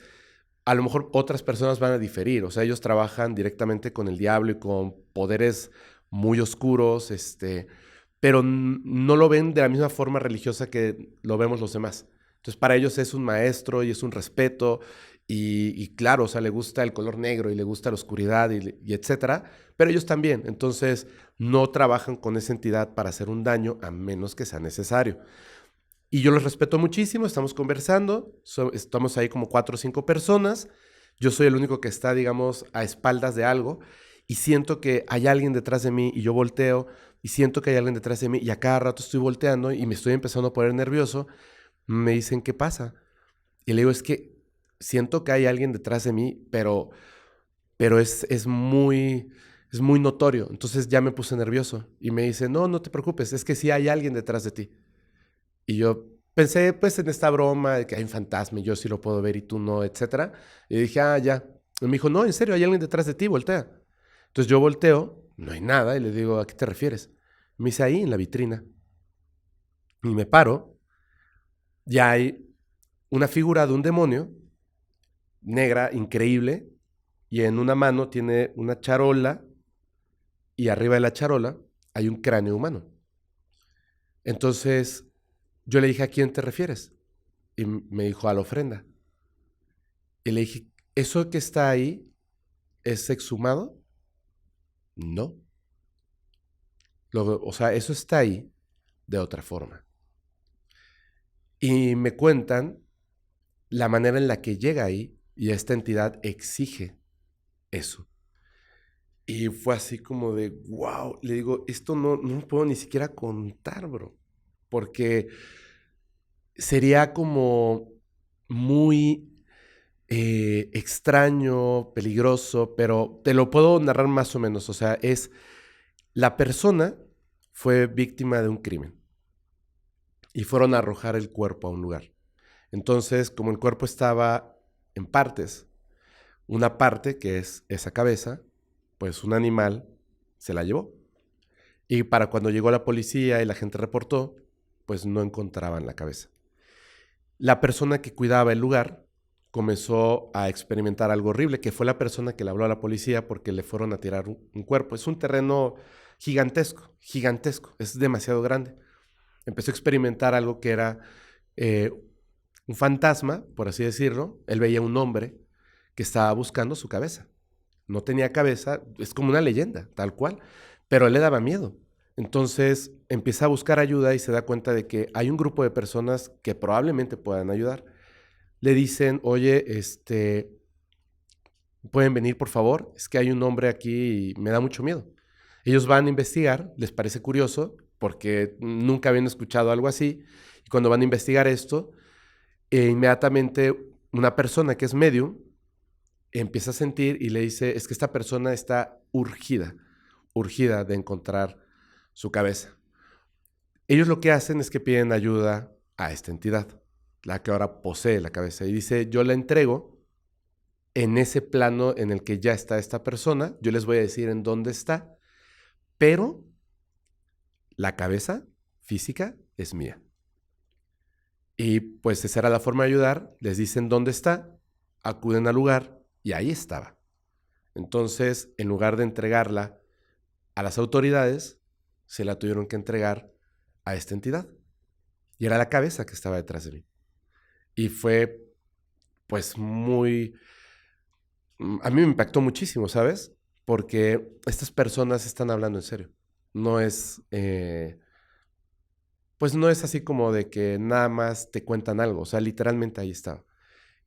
Speaker 1: a lo mejor otras personas van a diferir, o sea, ellos trabajan directamente con el diablo y con poderes muy oscuros, pero no lo ven de la misma forma religiosa que lo vemos los demás. Entonces, para ellos es un maestro y es un respeto y claro, o sea, le gusta el color negro y le gusta la oscuridad y etcétera, pero ellos también. Entonces, no trabajan con esa entidad para hacer un daño a menos que sea necesario. Y yo los respeto muchísimo, estamos conversando, estamos ahí como 4 o 5 personas, yo soy el único que está, digamos, a espaldas de algo y siento que hay alguien detrás de mí y yo volteo y siento que hay alguien detrás de mí y a cada rato estoy volteando y me estoy empezando a poner nervioso, me dicen, ¿qué pasa? Y le digo, es que siento que hay alguien detrás de mí, pero es muy notorio, entonces ya me puse nervioso y me dice, no, no te preocupes, es que sí hay alguien detrás de ti. Y yo pensé, pues, en esta broma de que hay un fantasma y yo sí lo puedo ver y tú no, etcétera. Y dije, ya. Y me dijo, no, en serio, hay alguien detrás de ti, voltea. Entonces yo volteo, no hay nada, y le digo, ¿a qué te refieres? Me dice, ahí en la vitrina. Y me paro, ya hay una figura de un demonio, negra, increíble, y en una mano tiene una charola, y arriba de la charola hay un cráneo humano. Entonces yo le dije, ¿a quién te refieres? Y me dijo, a la ofrenda. Y le dije, ¿eso que está ahí es exhumado? No. O sea, eso está ahí de otra forma. Y me cuentan la manera en la que llega ahí y esta entidad exige eso. Y fue así como de, wow, le digo, esto no puedo ni siquiera contar, bro. porque sería como muy extraño, peligroso, pero te lo puedo narrar más o menos. O sea, la persona fue víctima de un crimen y fueron a arrojar el cuerpo a un lugar. Entonces, como el cuerpo estaba en partes, una parte, que es esa cabeza, pues un animal se la llevó. Y para cuando llegó la policía y la gente reportó, pues no encontraban la cabeza. La persona que cuidaba el lugar comenzó a experimentar algo horrible, que fue la persona que le habló a la policía porque le fueron a tirar un cuerpo. Es un terreno gigantesco, gigantesco, es demasiado grande. Empezó a experimentar algo que era eh, un fantasma, por así decirlo. Él veía un hombre que estaba buscando su cabeza. No tenía cabeza, es como una leyenda, tal cual, pero él le daba miedo. Entonces empieza a buscar ayuda y se da cuenta de que hay un grupo de personas que probablemente puedan ayudar. Le dicen, oye, pueden venir por favor, es que hay un hombre aquí y me da mucho miedo. Ellos van a investigar, les parece curioso, porque nunca habían escuchado algo así, y cuando van a investigar esto, inmediatamente una persona que es medium empieza a sentir y le dice, es que esta persona está urgida de encontrar su cabeza. Ellos lo que hacen es que piden ayuda a esta entidad, la que ahora posee la cabeza, y dice, yo la entrego en ese plano en el que ya está esta persona, yo les voy a decir en dónde está, pero la cabeza física es mía. Y pues esa era la forma de ayudar, les dicen dónde está, acuden al lugar y ahí estaba. Entonces, en lugar de entregarla a las autoridades, se la tuvieron que entregar a esta entidad. Y era la cabeza que estaba detrás de mí. Y fue, pues, a mí me impactó muchísimo, ¿sabes? Porque estas personas están hablando en serio. No es, pues no es así como de que nada más te cuentan algo. O sea, literalmente ahí estaba.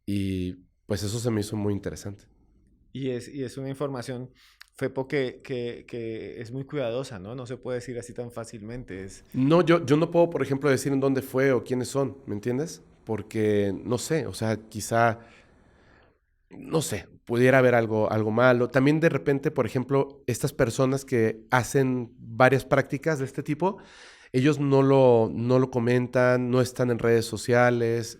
Speaker 1: Y pues eso se me hizo muy interesante.
Speaker 2: Y es una información, Fepo, que es muy cuidadosa, ¿no? No se puede decir así tan fácilmente.
Speaker 1: No, yo no puedo, por ejemplo, decir en dónde fue o quiénes son, ¿me entiendes? Porque no sé, o sea, quizá, no sé, pudiera haber algo malo. También de repente, por ejemplo, estas personas que hacen varias prácticas de este tipo, ellos no lo comentan, no están en redes sociales,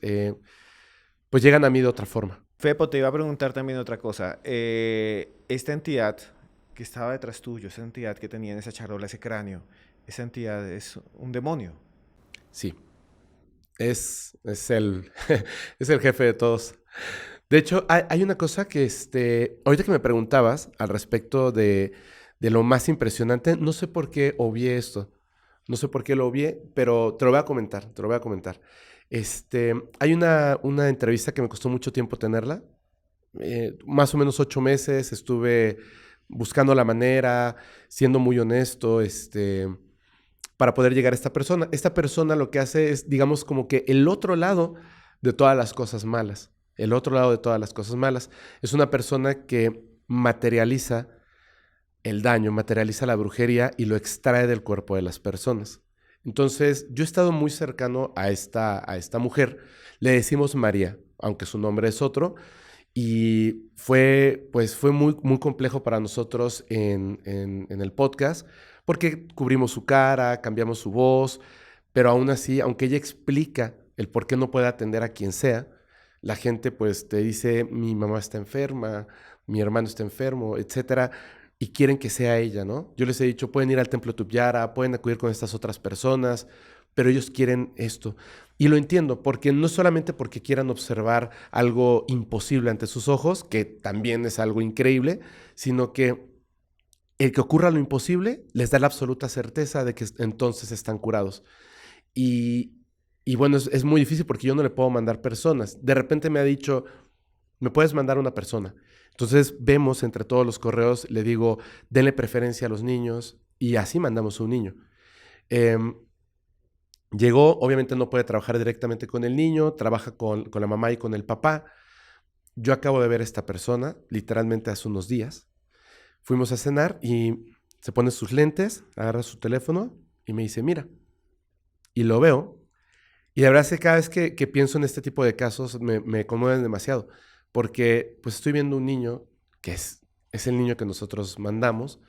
Speaker 1: pues llegan a mí de otra forma.
Speaker 2: Fepo, te iba a preguntar también otra cosa. Esta entidad que estaba detrás tuyo, esa entidad que tenía en esa charola, ese cráneo, esa entidad es un demonio.
Speaker 1: Sí, es el, es el jefe de todos. De hecho, hay una cosa que, ahorita que me preguntabas al respecto de lo más impresionante, no sé por qué obvié esto, no sé por qué lo obvié, pero te lo voy a comentar, te lo voy a comentar. Hay una entrevista que me costó mucho tiempo tenerla, más o menos 8 meses, estuve buscando la manera, siendo muy honesto, para poder llegar a esta persona. Esta persona lo que hace es, digamos, como que el otro lado de todas las cosas malas. El otro lado de todas las cosas malas. Es una persona que materializa el daño, materializa la brujería y lo extrae del cuerpo de las personas. Entonces, yo he estado muy cercano a esta mujer. Le decimos María, aunque su nombre es otro. Y fue muy, muy complejo para nosotros en el podcast, porque cubrimos su cara, cambiamos su voz, pero aún así, aunque ella explica el por qué no puede atender a quien sea, la gente pues te dice, mi mamá está enferma, mi hermano está enfermo, etcétera, y quieren que sea ella, ¿no? Yo les he dicho, pueden ir al templo Tubyara, pueden acudir con estas otras personas, pero ellos quieren esto. Y lo entiendo, porque no solamente porque quieran observar algo imposible ante sus ojos, que también es algo increíble, sino que el que ocurra lo imposible les da la absoluta certeza de que entonces están curados. Y, y bueno, es muy difícil porque yo no le puedo mandar personas. De repente me ha dicho, me puedes mandar una persona. Entonces vemos entre todos los correos, le digo, denle preferencia a los niños y así mandamos un niño. Em, Llegó, obviamente no puede trabajar directamente con el niño, trabaja con la mamá y con el papá. Yo acabo de ver a esta persona, literalmente hace unos días. Fuimos a cenar y se pone sus lentes, agarra su teléfono y me dice, mira, y lo veo. Y la verdad es que cada vez que pienso en este tipo de casos me conmueven demasiado. Porque pues estoy viendo un niño que es el niño que nosotros mandamos,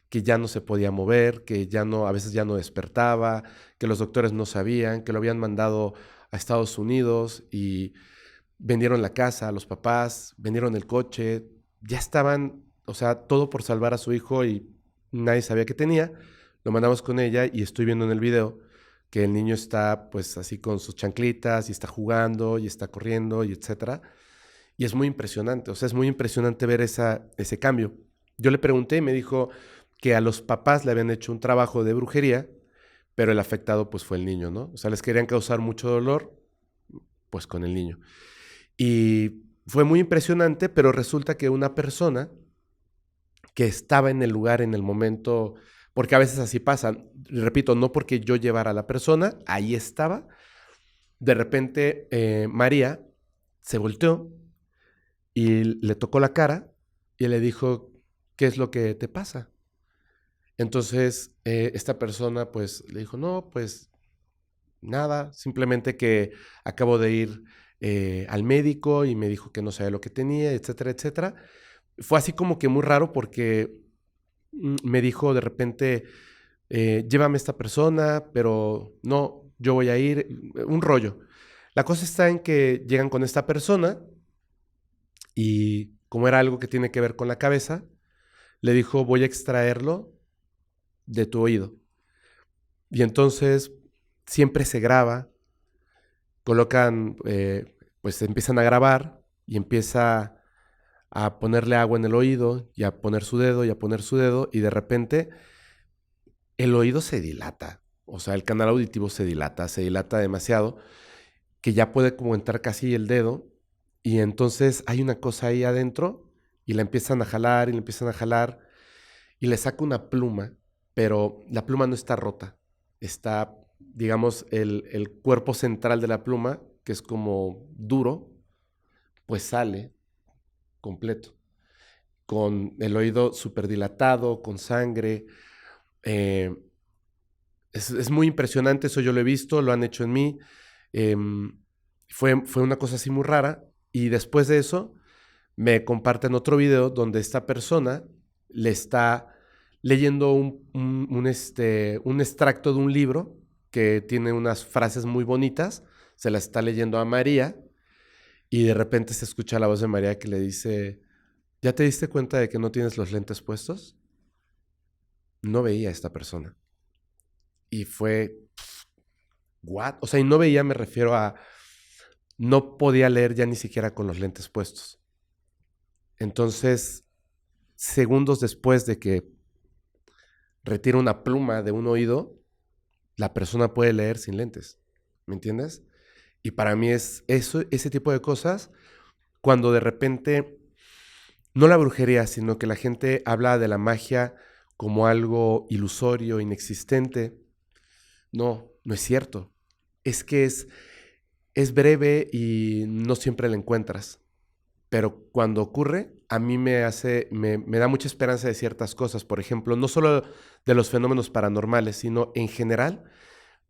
Speaker 1: que ya no se podía mover, que ya no, a veces ya no despertaba, que los doctores no sabían, que lo habían mandado a Estados Unidos y vendieron la casa a los papás, vendieron el coche, ya estaban, o sea, todo por salvar a su hijo y nadie sabía qué tenía. Lo mandamos con ella y estoy viendo en el video que el niño está pues así con sus chanclitas y está jugando y está corriendo y etcétera. Y es muy impresionante, o sea, es muy impresionante ver ese cambio. Yo le pregunté y me dijo que a los papás le habían hecho un trabajo de brujería, pero el afectado pues fue el niño, ¿no? O sea, les querían causar mucho dolor, pues con el niño. Y fue muy impresionante, pero resulta que una persona que estaba en el lugar, en el momento, porque a veces así pasa, repito, no porque yo llevara a la persona, ahí estaba, de repente María se volteó y le tocó la cara y le dijo, ¿qué es lo que te pasa? Entonces esta persona pues le dijo, no, pues nada, simplemente que acabo de ir al médico y me dijo que no sabía lo que tenía, etcétera, etcétera. Fue así como que muy raro porque me dijo de repente, llévame a esta persona, pero no, yo voy a ir, un rollo. La cosa está en que llegan con esta persona y como era algo que tiene que ver con la cabeza, le dijo, voy a extraerlo de tu oído. Y entonces siempre se graba, colocan, pues empiezan a grabar y empieza a ponerle agua en el oído y a poner su dedo y a poner su dedo y de repente el oído se dilata. O sea, el canal auditivo se dilata demasiado, que ya puede como entrar casi el dedo y entonces hay una cosa ahí adentro y la empiezan a jalar y la empiezan a jalar y le saca una pluma, pero la pluma no está rota. Está, digamos, el cuerpo central de la pluma, que es como duro, pues sale completo, con el oído súper dilatado, con sangre. Eh, es muy impresionante, eso yo lo he visto, lo han hecho en mí. Fue una cosa así muy rara. Y después de eso, me comparten otro video donde esta persona le está leyendo un extracto de un libro que tiene unas frases muy bonitas, se las está leyendo a María y de repente se escucha la voz de María que le dice, ¿ya te diste cuenta de que no tienes los lentes puestos? No veía a esta persona. Y fue, ¿what? O sea, y no veía, me refiero a, no podía leer ya ni siquiera con los lentes puestos. Entonces, segundos después de que retira una pluma de un oído, la persona puede leer sin lentes, ¿me entiendes? Y para mí es eso, ese tipo de cosas, cuando de repente, no la brujería, sino que la gente habla de la magia como algo ilusorio, inexistente. No, no es cierto. Es que es breve y no siempre la encuentras. Pero cuando ocurre, a mí me da mucha esperanza de ciertas cosas. Por ejemplo, no solo de los fenómenos paranormales, sino en general,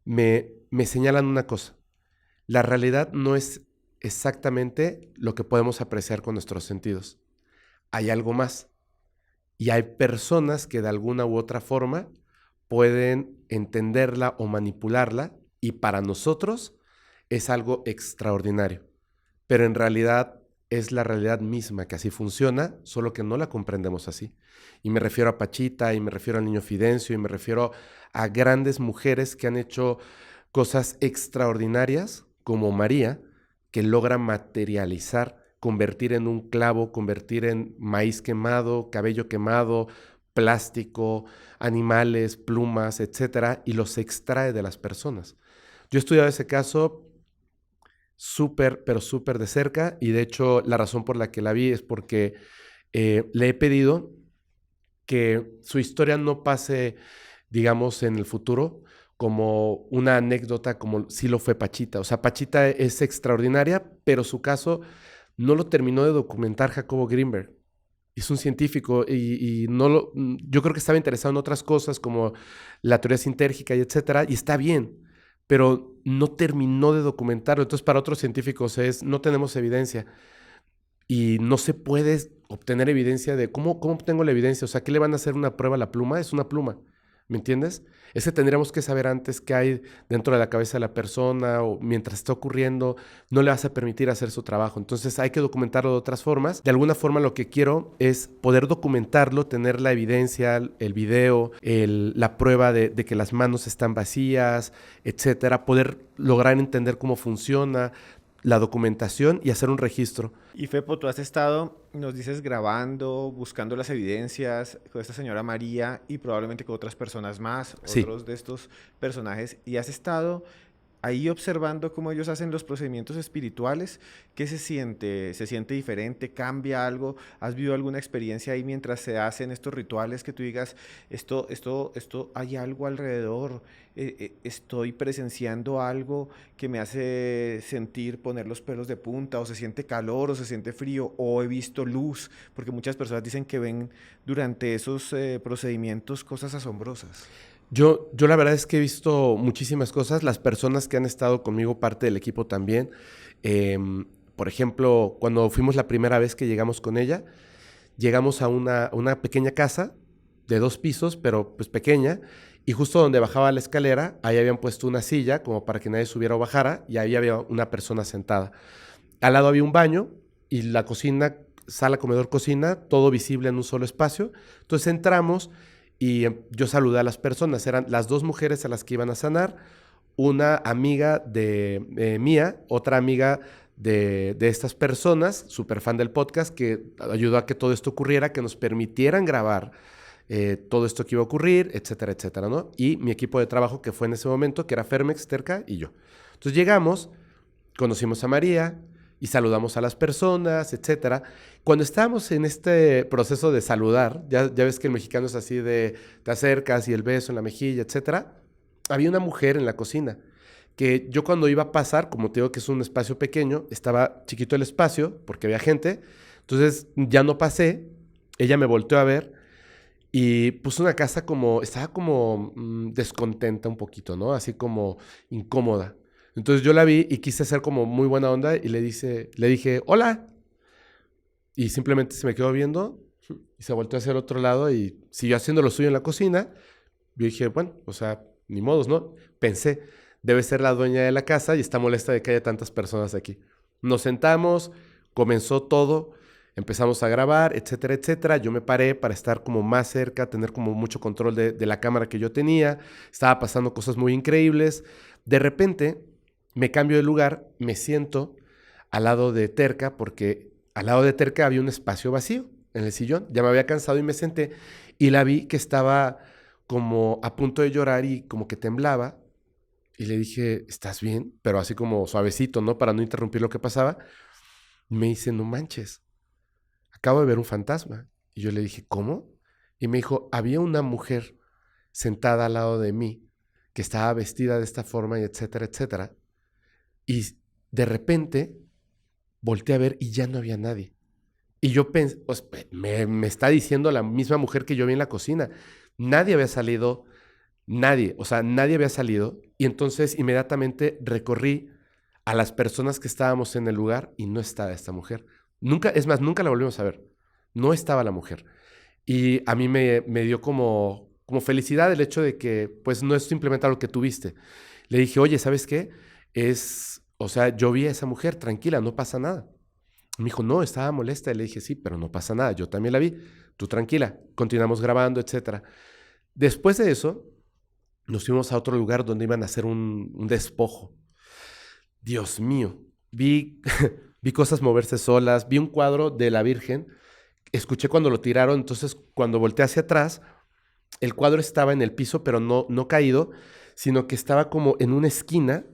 Speaker 1: me señalan una cosa. La realidad no es exactamente lo que podemos apreciar con nuestros sentidos. Hay algo más. Y hay personas que de alguna u otra forma pueden entenderla o manipularla y para nosotros es algo extraordinario. Pero en realidad es la realidad misma que así funciona, solo que no la comprendemos así. Y me refiero a Pachita, y me refiero al niño Fidencio, y me refiero a grandes mujeres que han hecho cosas extraordinarias, como María, que logra materializar, convertir en un clavo, convertir en maíz quemado, cabello quemado, plástico, animales, plumas, etcétera, y los extrae de las personas. Yo he estudiado ese caso súper, pero súper de cerca, y de hecho la razón por la que la vi es porque le he pedido que su historia no pase, digamos, en el futuro como una anécdota como si lo fue Pachita. O sea, Pachita es extraordinaria, pero su caso no lo terminó de documentar Jacobo Greenberg. Es un científico y yo creo que estaba interesado en otras cosas como la teoría sintérgica y etcétera, y está bien, pero no terminó de documentarlo. Entonces, para otros científicos no tenemos evidencia y no se puede obtener evidencia de cómo obtengo la evidencia. O sea, ¿qué le van a hacer una prueba a la pluma? Es una pluma, ¿me entiendes? Es que tendríamos que saber antes qué hay dentro de la cabeza de la persona o mientras está ocurriendo, no le vas a permitir hacer su trabajo. Entonces hay que documentarlo de otras formas. De alguna forma lo que quiero es poder documentarlo, tener la evidencia, el video, la prueba de que las manos están vacías, etcétera. Poder lograr entender cómo funciona la documentación y hacer un registro.
Speaker 2: Y Fepo, tú has estado, nos dices, grabando, buscando las evidencias con esta señora María y probablemente con otras personas más,
Speaker 1: Sí.
Speaker 2: otros de estos personajes, y has estado ahí observando cómo ellos hacen los procedimientos espirituales. ¿Qué se siente? ¿Se siente diferente? ¿Cambia algo? ¿Has vivido alguna experiencia ahí mientras se hacen estos rituales que tú digas, hay algo alrededor, estoy presenciando algo que me hace sentir poner los pelos de punta, o se siente calor, o se siente frío, o he visto luz? Porque muchas personas dicen que ven durante esos procedimientos cosas asombrosas.
Speaker 1: Yo la verdad es que he visto muchísimas cosas. Las personas que han estado conmigo, parte del equipo también. Por ejemplo, cuando fuimos la primera vez que llegamos con ella, llegamos a una pequeña casa de 2 pisos, pero pues pequeña, y justo donde bajaba la escalera, ahí habían puesto una silla como para que nadie subiera o bajara, y ahí había una persona sentada. Al lado había un baño y la cocina, sala, comedor, cocina, todo visible en un solo espacio. Entonces entramos y yo saludé a las personas. Eran las 2 mujeres a las que iban a sanar, una amiga de mía, otra amiga de estas personas, súper fan del podcast, que ayudó a que todo esto ocurriera, que nos permitieran grabar todo esto que iba a ocurrir, etcétera, etcétera, ¿no? Y mi equipo de trabajo que fue en ese momento, que era Fermex, Terca y yo. Entonces llegamos, conocimos a María y saludamos a las personas, etcétera. Cuando estábamos en este proceso de saludar, ya ves que el mexicano es así de te acercas y el beso en la mejilla, etcétera, había una mujer en la cocina que yo cuando iba a pasar, como te digo que es un espacio pequeño, estaba chiquito el espacio porque había gente, entonces ya no pasé, ella me volteó a ver y puso una casa como, estaba como descontenta un poquito, ¿no? Así como incómoda. Entonces yo la vi y quise hacer como muy buena onda y le dije, hola. Y simplemente se me quedó viendo y se volteó hacia el otro lado y siguió haciendo lo suyo en la cocina. Yo dije, bueno, o sea, ni modos, ¿no? Pensé, debe ser la dueña de la casa y está molesta de que haya tantas personas aquí. Nos sentamos, comenzó todo, empezamos a grabar, etcétera, etcétera. Yo me paré para estar como más cerca, tener como mucho control de la cámara que yo tenía. Estaba pasando cosas muy increíbles. De repente me cambio de lugar, me siento al lado de Terca porque al lado de Terca había un espacio vacío en el sillón. Ya me había cansado y me senté y la vi que estaba como a punto de llorar y como que temblaba. Y le dije, ¿estás bien? Pero así como suavecito, ¿no? Para no interrumpir lo que pasaba. Y me dice, no manches, acabo de ver un fantasma. Y yo le dije, ¿cómo? Y me dijo, había una mujer sentada al lado de mí que estaba vestida de esta forma y etcétera, etcétera. Y de repente volteé a ver y ya no había nadie. Y yo pensé, pues, me está diciendo la misma mujer que yo vi en la cocina. Nadie había salido, nadie, o sea, nadie había salido. Y entonces inmediatamente recorrí a las personas que estábamos en el lugar y no estaba esta mujer. Nunca, es más, nunca la volvimos a ver. No estaba la mujer. Y a mí me dio como felicidad el hecho de que, pues, no es simplemente algo que tuviste. Le dije, oye, ¿sabes qué? O sea, yo vi a esa mujer, tranquila, no pasa nada. Me dijo, no, estaba molesta. Y le dije, sí, pero no pasa nada, yo también la vi. Tú tranquila, continuamos grabando, etcétera. Después de eso, nos fuimos a otro lugar donde iban a hacer un despojo. Dios mío, vi, vi cosas moverse solas, vi un cuadro de la Virgen, escuché cuando lo tiraron, entonces cuando volteé hacia atrás, el cuadro estaba en el piso, pero no caído, sino que estaba como en una esquina,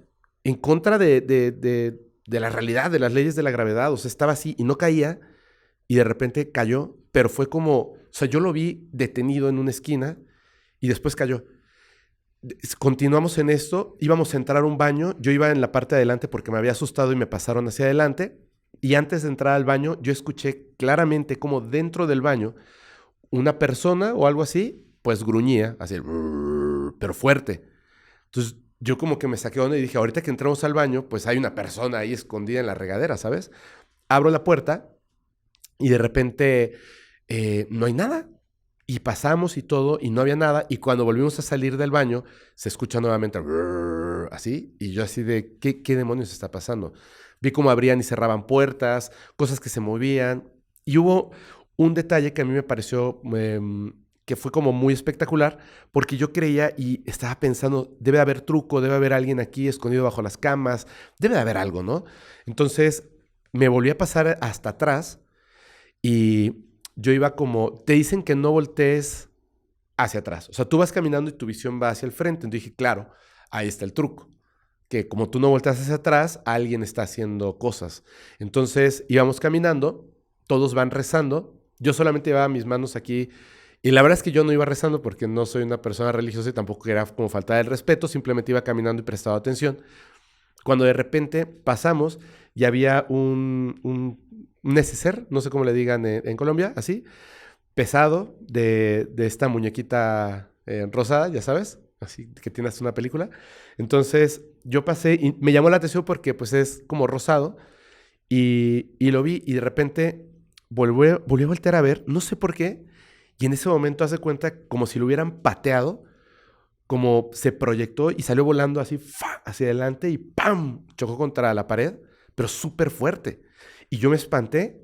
Speaker 1: en contra de la realidad, de las leyes de la gravedad, o sea, estaba así y no caía, y de repente cayó, pero fue como, o sea, yo lo vi detenido en una esquina y después cayó. Continuamos en esto, íbamos a entrar a un baño, yo iba en la parte de adelante porque me había asustado y me pasaron hacia adelante, y antes de entrar al baño yo escuché claramente como dentro del baño una persona o algo así, pues gruñía, así, pero fuerte. Entonces yo como que me saqué de onda y dije, ahorita que entramos al baño, pues hay una persona ahí escondida en la regadera, ¿sabes? Abro la puerta y de repente no hay nada. Y pasamos y todo, y no había nada. Y cuando volvimos a salir del baño, se escucha nuevamente "Rrrr", así. Y yo así de, ¿qué demonios está pasando? Vi cómo abrían y cerraban puertas, cosas que se movían. Y hubo un detalle que a mí me pareció que fue como muy espectacular, porque yo creía y estaba pensando, debe haber truco, debe haber alguien aquí escondido bajo las camas, debe de haber algo, ¿no? Entonces me volví a pasar hasta atrás y yo iba como, te dicen que no voltees hacia atrás. O sea, tú vas caminando y tu visión va hacia el frente. Entonces dije, claro, ahí está el truco. Que como tú no volteas hacia atrás, alguien está haciendo cosas. Entonces íbamos caminando, todos van rezando. Yo solamente llevaba mis manos aquí. Y la verdad es que yo no iba rezando porque no soy una persona religiosa y tampoco era como falta del respeto. Simplemente iba caminando y prestaba atención. Cuando de repente pasamos y había un neceser, no sé cómo le digan en Colombia, así, pesado, de esta muñequita rosada, ya sabes, así que tienes una película. Entonces yo pasé y me llamó la atención porque pues es como rosado y lo vi y de repente volví a voltear a ver, no sé por qué, y en ese momento hace cuenta como si lo hubieran pateado, como se proyectó y salió volando así ¡fa! Hacia adelante y ¡pam! Chocó contra la pared, pero súper fuerte. Y yo me espanté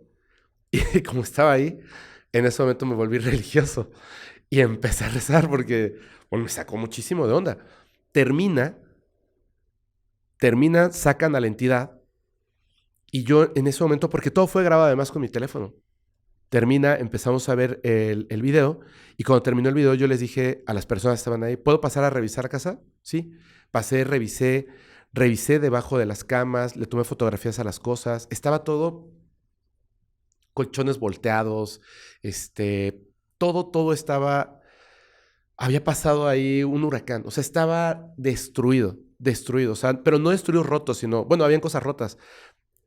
Speaker 1: y como estaba ahí, en ese momento me volví religioso y empecé a rezar porque bueno, me sacó muchísimo de onda. Termina, sacan a la entidad y yo en ese momento, porque todo fue grabado además con mi teléfono, termina, empezamos a ver el video y cuando terminó el video yo les dije a las personas que estaban ahí, ¿puedo pasar a revisar casa? Sí, pasé, revisé debajo de las camas, le tomé fotografías a las cosas, estaba todo, colchones volteados, todo estaba, había pasado ahí un huracán, o sea, estaba destruido, o sea, pero no destruido roto, sino, bueno, habían cosas rotas,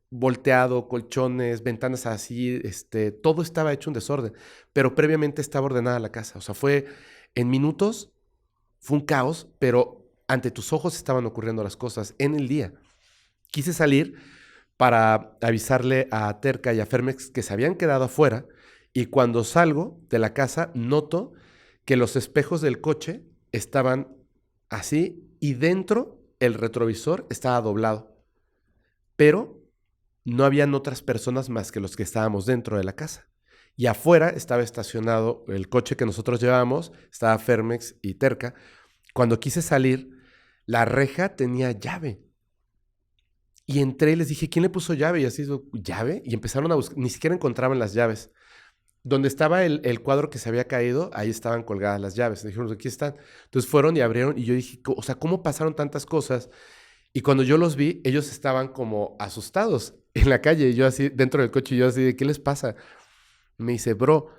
Speaker 1: volteado, colchones, ventanas así, todo estaba hecho un desorden, pero previamente estaba ordenada la casa, o sea, fue en minutos, fue un caos, pero ante tus ojos estaban ocurriendo las cosas en el día. Quise salir para avisarle a Terca y a Fermex que se habían quedado afuera y cuando salgo de la casa noto que los espejos del coche estaban así y dentro el retrovisor estaba doblado, pero no habían otras personas más que los que estábamos dentro de la casa. Y afuera estaba estacionado el coche que nosotros llevábamos, estaba Fermex y Terca. Cuando quise salir, la reja tenía llave. Y entré y les dije, ¿quién le puso llave? Y así, ¿llave? Y empezaron a buscar, ni siquiera encontraban las llaves. Donde estaba el cuadro que se había caído, ahí estaban colgadas las llaves. Me dijeron, aquí están. Entonces fueron y abrieron y yo dije, o sea, ¿cómo pasaron tantas cosas? Y cuando yo los vi, ellos estaban como asustados en la calle. Y yo así, dentro del coche, y yo así, ¿de qué les pasa? Me dice, bro,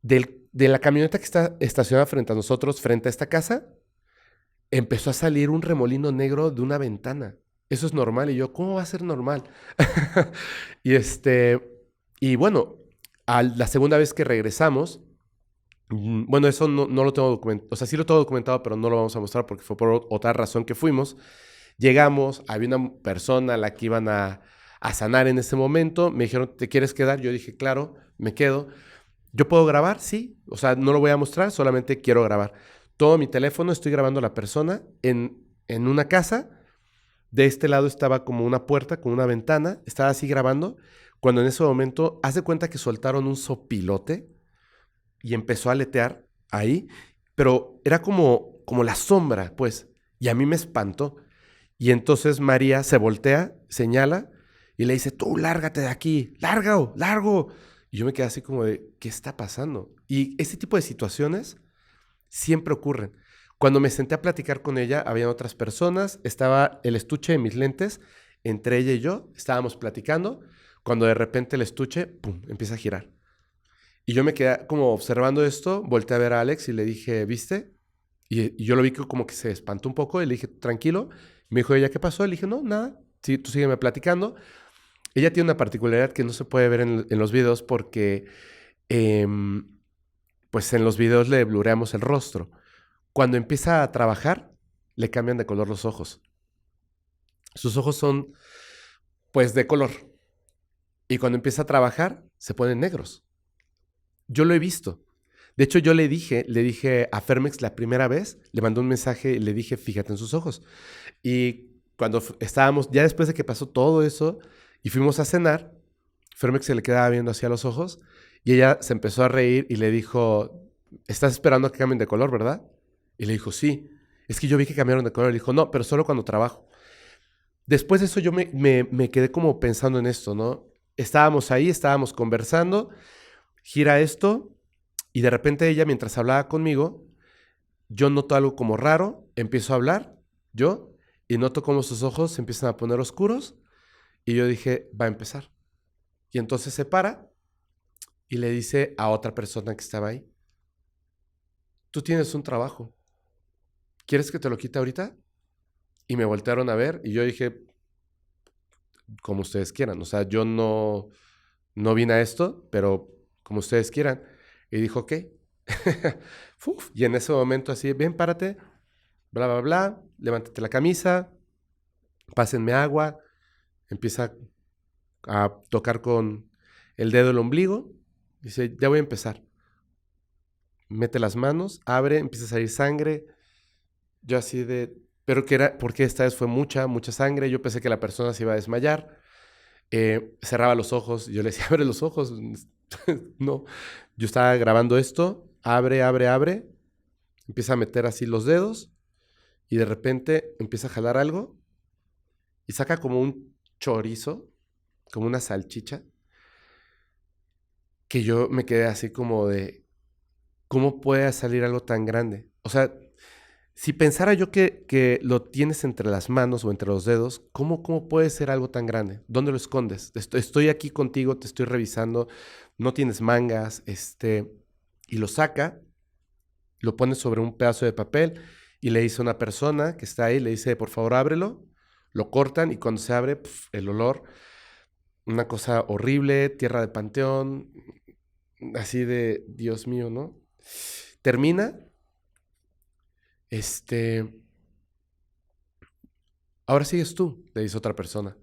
Speaker 1: de la camioneta que está estacionada frente a nosotros, frente a esta casa, empezó a salir un remolino negro de una ventana. Eso es normal. Y yo, ¿cómo va a ser normal? y y bueno, la segunda vez que regresamos, bueno, eso no lo tengo documentado, o sea, sí lo tengo documentado, pero no lo vamos a mostrar porque fue por otra razón que fuimos. Llegamos, había una persona a la que iban a sanar en ese momento, me dijeron, ¿te quieres quedar? Yo dije, claro, me quedo. ¿Yo puedo grabar? Sí, o sea, no lo voy a mostrar, solamente quiero grabar. Todo mi teléfono, estoy grabando a la persona en una casa. De este lado estaba como una puerta, como una ventana, estaba así grabando, cuando en ese momento, haz de cuenta que soltaron un sopilote y empezó a aletear ahí, pero era como la sombra, pues, y a mí me espantó. Y entonces María se voltea, señala y le dice, tú lárgate de aquí, largo, largo. Y yo me quedé así como de, ¿qué está pasando? Y ese tipo de situaciones siempre ocurren. Cuando me senté a platicar con ella, había otras personas, estaba el estuche de mis lentes, entre ella y yo, estábamos platicando, cuando de repente el estuche, pum, empieza a girar. Y yo me quedé como observando esto, volteé a ver a Alex y le dije, ¿viste? Y yo lo vi que como que se espantó un poco y le dije, tranquilo. Me dijo ella, ¿qué pasó? Le dije, no, nada, sí, tú sígueme platicando. Ella tiene una particularidad que no se puede ver en los videos porque, pues en los videos le blureamos el rostro. Cuando empieza a trabajar, le cambian de color los ojos. Sus ojos son, pues, de color. Y cuando empieza a trabajar, se ponen negros. Yo lo he visto. De hecho, yo le dije a Fermex la primera vez, le mandé un mensaje y le dije, fíjate en sus ojos. Y cuando estábamos, ya después de que pasó todo eso y fuimos a cenar, Fermex se le quedaba viendo hacia los ojos y ella se empezó a reír y le dijo, ¿estás esperando a que cambien de color, verdad? Y le dijo, sí. Es que yo vi que cambiaron de color. Le dijo, no, pero solo cuando trabajo. Después de eso yo me quedé como pensando en esto, ¿no? Estábamos ahí, estábamos conversando, gira esto y de repente ella, mientras hablaba conmigo, yo noto algo como raro, empiezo a hablar, yo, y noto como sus ojos se empiezan a poner oscuros y yo dije, va a empezar. Y entonces se para y le dice a otra persona que estaba ahí, tú tienes un trabajo, ¿quieres que te lo quite ahorita? Y me voltearon a ver y yo dije, como ustedes quieran, o sea, yo no vine a esto, pero como ustedes quieran. Y dijo, ok. Uf, y en ese momento así, ven, párate, bla, bla, bla, levántate la camisa, pásenme agua, empieza a tocar con el dedo el ombligo, dice, ya voy a empezar. Mete las manos, abre, empieza a salir sangre. Yo así de, pero que era, porque esta vez fue mucha sangre, yo pensé que la persona se iba a desmayar. Cerraba los ojos, yo le decía, abre los ojos. No, yo estaba grabando esto, abre, empieza a meter así los dedos y de repente empieza a jalar algo y saca como un chorizo, como una salchicha, que yo me quedé así como de, ¿cómo puede salir algo tan grande? O sea, si pensara yo que lo tienes entre las manos o entre los dedos, ¿cómo puede ser algo tan grande? ¿Dónde lo escondes? Estoy aquí contigo, te estoy revisando, no tienes mangas, y lo saca, lo pone sobre un pedazo de papel y le dice a una persona que está ahí, le dice, por favor, ábrelo, lo cortan y cuando se abre, el olor, una cosa horrible, tierra de panteón, así de, Dios mío, ¿no? Termina, ahora sigues tú, le dice otra persona.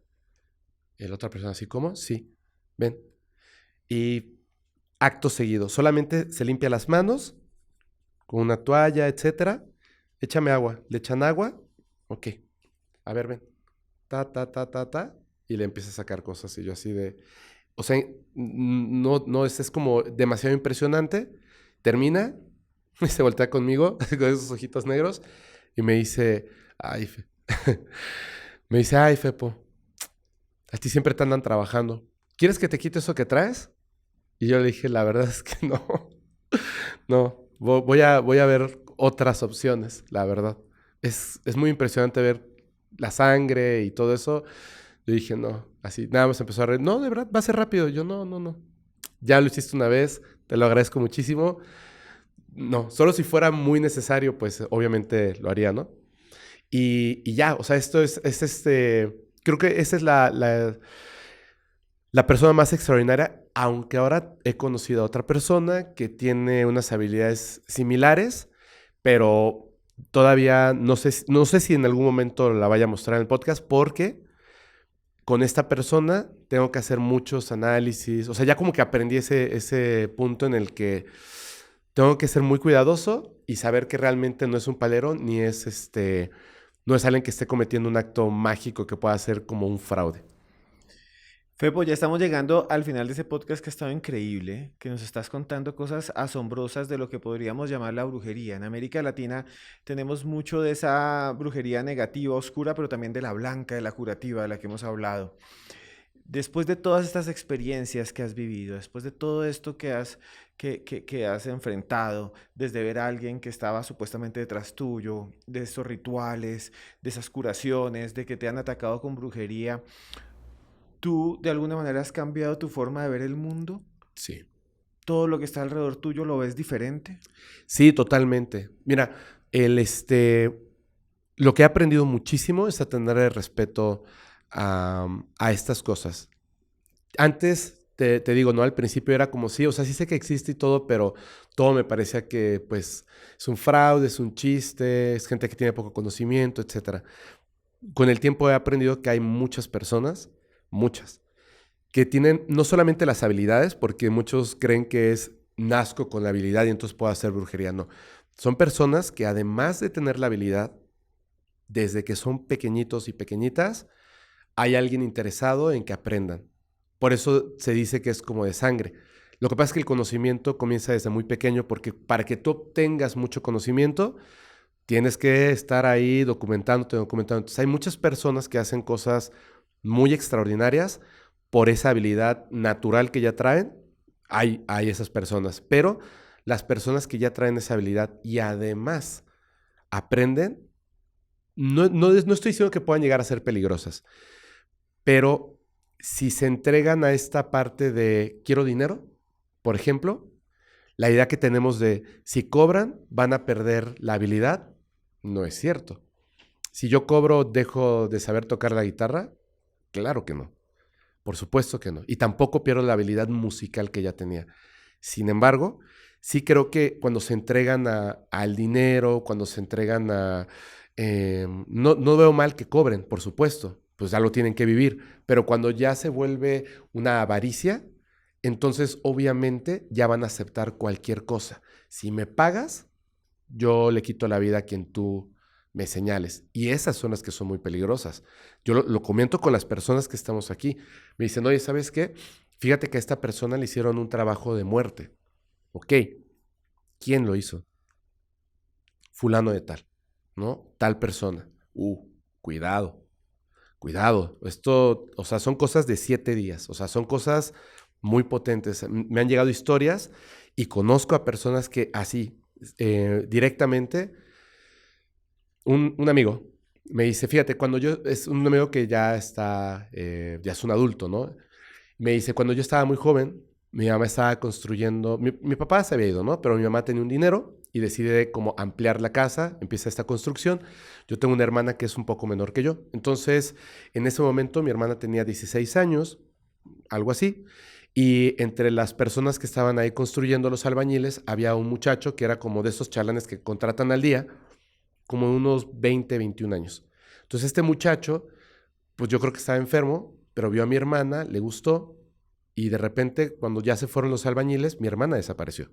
Speaker 1: Y la otra persona así, ¿cómo? Sí, ven. Y acto seguido, solamente se limpia las manos con una toalla, etcétera. Échame agua. Le echan agua. Ok. A ver, ven. Ta. Y le empieza a sacar cosas. Y yo así de... O sea, no, es como demasiado impresionante. Termina y se voltea conmigo con esos ojitos negros y me dice, ay, me dice, ay, Fepo, a ti siempre te andan trabajando. ¿Quieres que te quite eso que traes? Y yo le dije, la verdad es que no. No, voy a ver otras opciones, la verdad. Es muy impresionante ver la sangre y todo eso. Yo dije, no, así, nada más empezó a reír. No, de verdad, va a ser rápido. Yo, no. Ya lo hiciste una vez, te lo agradezco muchísimo. No, solo si fuera muy necesario, pues obviamente lo haría, ¿no? Y ya, o sea, esto es creo que esa es la persona más extraordinaria, aunque ahora he conocido a otra persona que tiene unas habilidades similares, pero todavía no sé si en algún momento la vaya a mostrar en el podcast porque con esta persona tengo que hacer muchos análisis. O sea, ya como que aprendí ese punto en el que tengo que ser muy cuidadoso y saber que realmente no es un palero ni no es alguien que esté cometiendo un acto mágico que pueda ser como un fraude.
Speaker 2: Fepo, ya estamos llegando al final de ese podcast que ha estado increíble, que nos estás contando cosas asombrosas de lo que podríamos llamar la brujería. En América Latina tenemos mucho de esa brujería negativa, oscura, pero también de la blanca, de la curativa, de la que hemos hablado. Después de todas estas experiencias que has vivido, después de todo esto que has enfrentado, desde ver a alguien que estaba supuestamente detrás tuyo, de estos rituales, de esas curaciones, de que te han atacado con brujería, ¿tú de alguna manera has cambiado tu forma de ver el mundo?
Speaker 1: Sí.
Speaker 2: ¿Todo lo que está alrededor tuyo lo ves diferente?
Speaker 1: Sí, totalmente. Mira, lo que he aprendido muchísimo es a tener el respeto a estas cosas. Antes te digo, ¿no? Al principio era como sí, o sea, sí sé que existe y todo, pero todo me parecía que, pues, es un fraude, es un chiste, es gente que tiene poco conocimiento, etcétera. Con el tiempo he aprendido que hay muchas personas, muchas, que tienen no solamente las habilidades, porque muchos creen que es nazco con la habilidad y entonces puedo hacer brujería, no. Son personas que además de tener la habilidad, desde que son pequeñitos y pequeñitas, hay alguien interesado en que aprendan. Por eso se dice que es como de sangre. Lo que pasa es que el conocimiento comienza desde muy pequeño porque para que tú obtengas mucho conocimiento, tienes que estar ahí documentándote, documentando. Entonces, hay muchas personas que hacen cosas muy extraordinarias por esa habilidad natural que ya traen. Hay esas personas, pero las personas que ya traen esa habilidad y además aprenden, no estoy diciendo que puedan llegar a ser peligrosas, pero si se entregan a esta parte de quiero dinero, por ejemplo, la idea que tenemos de si cobran van a perder la habilidad, no es cierto. Si yo cobro, dejo de saber tocar la guitarra, claro que no. Por supuesto que no. Y tampoco pierdo la habilidad musical que ya tenía. Sin embargo, sí creo que cuando se entregan al dinero, cuando se entregan a... no veo mal que cobren, por supuesto, pues ya lo tienen que vivir, pero cuando ya se vuelve una avaricia, entonces obviamente ya van a aceptar cualquier cosa. Si me pagas, yo le quito la vida a quien tú me señales. Y esas son las que son muy peligrosas. Yo lo comento con las personas que estamos aquí. Me dicen, oye, ¿sabes qué? Fíjate que a esta persona le hicieron un trabajo de muerte. Ok, ¿quién lo hizo? Fulano de tal, ¿no? Tal persona. Cuidado, cuidado. Esto, o sea, son cosas de 7 días. O sea, son cosas muy potentes. Me han llegado historias y conozco a personas que así, directamente, un amigo me dice, fíjate, cuando yo, es un amigo que ya está, ya es un adulto, ¿no? Me dice, cuando yo estaba muy joven, mi mamá estaba construyendo, mi papá se había ido, ¿no? Pero mi mamá tenía un dinero y decide como ampliar la casa, empieza esta construcción. Yo tengo una hermana que es un poco menor que yo. Entonces, en ese momento mi hermana tenía 16 años, algo así, y entre las personas que estaban ahí construyendo los albañiles, había un muchacho que era como de esos chalanes que contratan al día, como de unos 20, 21 años. Entonces este muchacho, pues yo creo que estaba enfermo, pero vio a mi hermana, le gustó, y de repente, cuando ya se fueron los albañiles, mi hermana desapareció.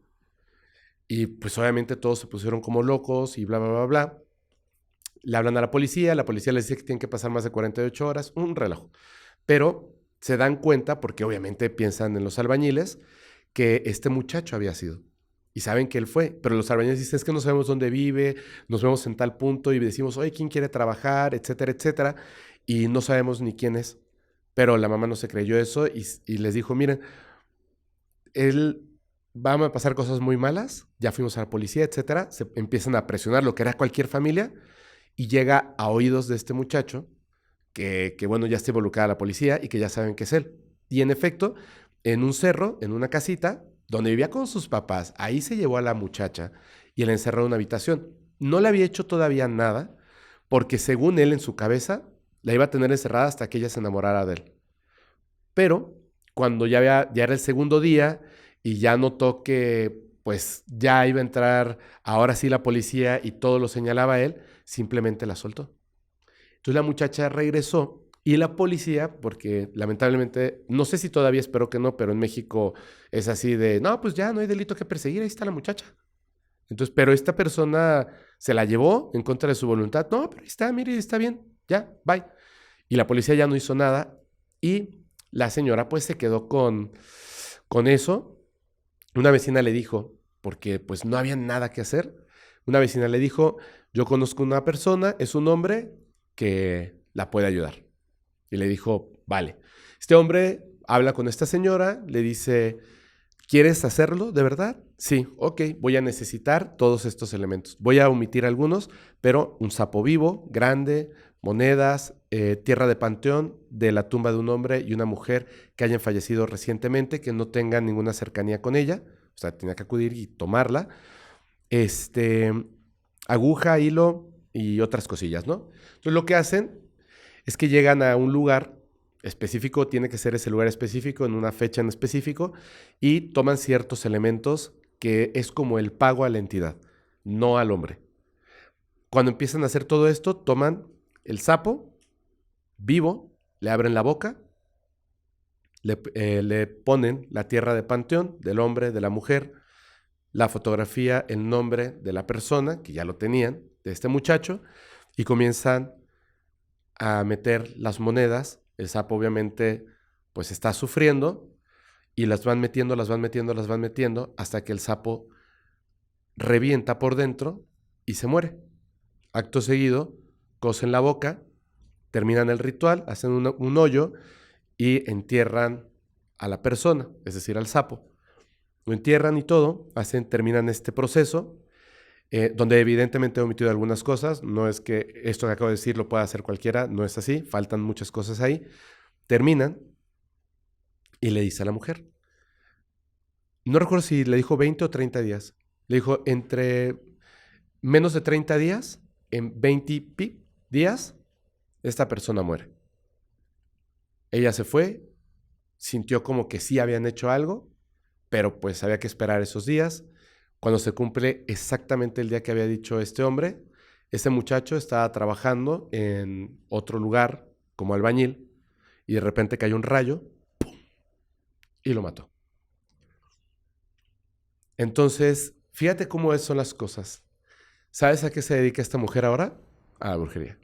Speaker 1: Y pues obviamente todos se pusieron como locos y bla, bla, bla, bla. Le hablan a la policía les dice que tienen que pasar más de 48 horas, un relajo. Pero se dan cuenta, porque obviamente piensan en los albañiles, que este muchacho había sido. Y saben que él fue, pero los albañiles dicen, es que no sabemos dónde vive, nos vemos en tal punto y decimos, oye, ¿quién quiere trabajar? Etcétera, etcétera. Y no sabemos ni quién es. Pero la mamá no se creyó eso y les dijo, miren, él va a pasar cosas muy malas, ya fuimos a la policía, etcétera. Se empiezan a presionar lo que era cualquier familia y llega a oídos de este muchacho bueno, ya está involucrada la policía y que ya saben que es él. Y en efecto, en un cerro, en una casita, donde vivía con sus papás, ahí se llevó a la muchacha y la encerró en una habitación. No le había hecho todavía nada, porque según él en su cabeza, la iba a tener encerrada hasta que ella se enamorara de él. Pero cuando ya era el segundo día y ya notó que pues ya iba a entrar ahora sí la policía y todo lo señalaba a él, simplemente la soltó. Entonces la muchacha regresó y la policía, porque lamentablemente, no sé si todavía, espero que no, pero en México es así de, no, pues ya no hay delito que perseguir, ahí está la muchacha. Entonces, pero esta persona se la llevó en contra de su voluntad. No, pero ahí está, mire, está bien, ya, bye. Y la policía ya no hizo nada y la señora pues se quedó con eso. Una vecina le dijo, porque pues no había nada que hacer, una vecina le dijo, yo conozco una persona, es un hombre que la puede ayudar. Y le dijo, vale. Este hombre habla con esta señora, le dice, ¿quieres hacerlo de verdad? Sí, ok, voy a necesitar todos estos elementos. Voy a omitir algunos, pero un sapo vivo, grande, monedas, tierra de panteón de la tumba de un hombre y una mujer que hayan fallecido recientemente, que no tengan ninguna cercanía con ella, o sea, tenía que acudir y tomarla, este, aguja, hilo y otras cosillas, ¿no? Entonces lo que hacen es que llegan a un lugar específico, tiene que ser ese lugar específico, en una fecha en específico, y toman ciertos elementos que es como el pago a la entidad, no al hombre. Cuando empiezan a hacer todo esto, toman el sapo vivo, le abren la boca, le ponen la tierra de panteón del hombre, de la mujer, la fotografía, el nombre de la persona, que ya lo tenían, de este muchacho, y comienzan a meter las monedas. El sapo obviamente pues está sufriendo y las van metiendo, hasta que el sapo revienta por dentro y se muere. Acto seguido, cosen la boca, terminan el ritual, hacen un hoyo y entierran a la persona, es decir, al sapo. Lo entierran y todo, terminan este proceso, donde evidentemente he omitido algunas cosas. No es que esto que acabo de decir lo pueda hacer cualquiera, no es así, faltan muchas cosas ahí. Terminan y le dice a la mujer, no recuerdo si le dijo 20 o 30 días, le dijo entre menos de 30 días, en 20 días, esta persona muere. Ella se fue, sintió como que sí habían hecho algo, pero pues había que esperar esos días. Cuando se cumple exactamente el día que había dicho este hombre, ese muchacho estaba trabajando en otro lugar como albañil y de repente cayó un rayo, ¡pum!, y lo mató. Entonces, fíjate cómo son las cosas. ¿Sabes a qué se dedica esta mujer ahora? A la brujería.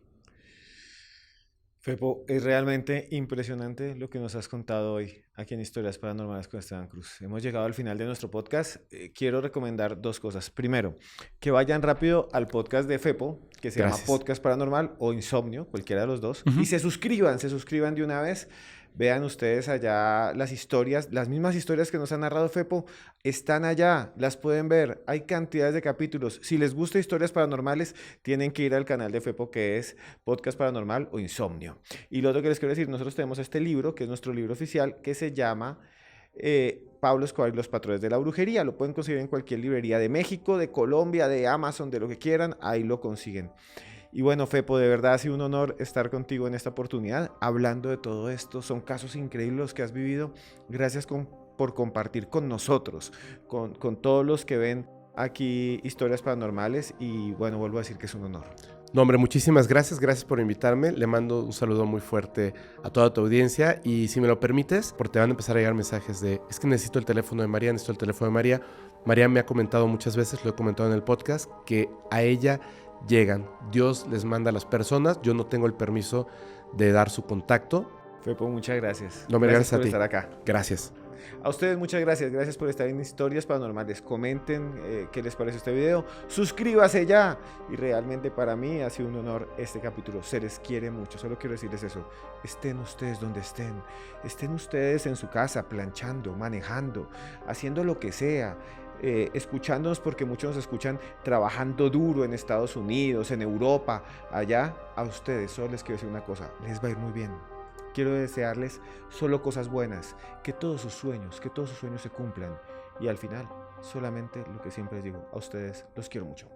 Speaker 2: Fepo, es realmente impresionante lo que nos has contado hoy aquí en Historias Paranormales con Esteban Cruz. Hemos llegado al final de nuestro podcast. Quiero recomendar dos cosas. Primero, que vayan rápido al podcast de Fepo, que se llama Podcast Paranormal o Insomnio, cualquiera de los dos, y se suscriban de una vez. Vean ustedes allá las historias, las mismas historias que nos ha narrado Fepo, están allá, las pueden ver, hay cantidades de capítulos. Si les gusta historias paranormales, tienen que ir al canal de Fepo, que es Podcast Paranormal o Insomnio. Y lo otro que les quiero decir, nosotros tenemos este libro, que es nuestro libro oficial, que se llama Pablo Escobar y los patrones de la brujería. Lo pueden conseguir en cualquier librería de México, de Colombia, de Amazon, de lo que quieran, ahí lo consiguen. Y bueno, Fepo, de verdad ha sido un honor estar contigo en esta oportunidad, hablando de todo esto. Son casos increíbles los que has vivido. Gracias por compartir con nosotros, con todos los que ven aquí Historias Paranormales. Y bueno, vuelvo a decir que es un honor.
Speaker 1: No, hombre, muchísimas gracias. Gracias por invitarme. Le mando un saludo muy fuerte a toda tu audiencia. Y si me lo permites, porque te van a empezar a llegar mensajes de, es que necesito el teléfono de María, necesito el teléfono de María. María me ha comentado muchas veces, lo he comentado en el podcast, que a ella llegan. Dios les manda a las personas. Yo no tengo el permiso de dar su contacto.
Speaker 2: Fepo, muchas gracias.
Speaker 1: No, gracias
Speaker 2: por
Speaker 1: a ti.
Speaker 2: Estar acá.
Speaker 1: Gracias.
Speaker 2: A ustedes muchas gracias. Gracias por estar en Historias Paranormales. Comenten qué les parece este video. Suscríbase ya. Y realmente para mí ha sido un honor este capítulo. Se les quiere mucho. Solo quiero decirles eso. Estén ustedes donde estén. Estén ustedes en su casa, planchando, manejando, haciendo lo que sea. Escuchándonos, porque muchos nos escuchan trabajando duro en Estados Unidos, en Europa, allá. A ustedes solo les quiero decir una cosa, les va a ir muy bien. Quiero desearles solo cosas buenas, que todos sus sueños se cumplan, y al final solamente lo que siempre les digo, a ustedes los quiero mucho.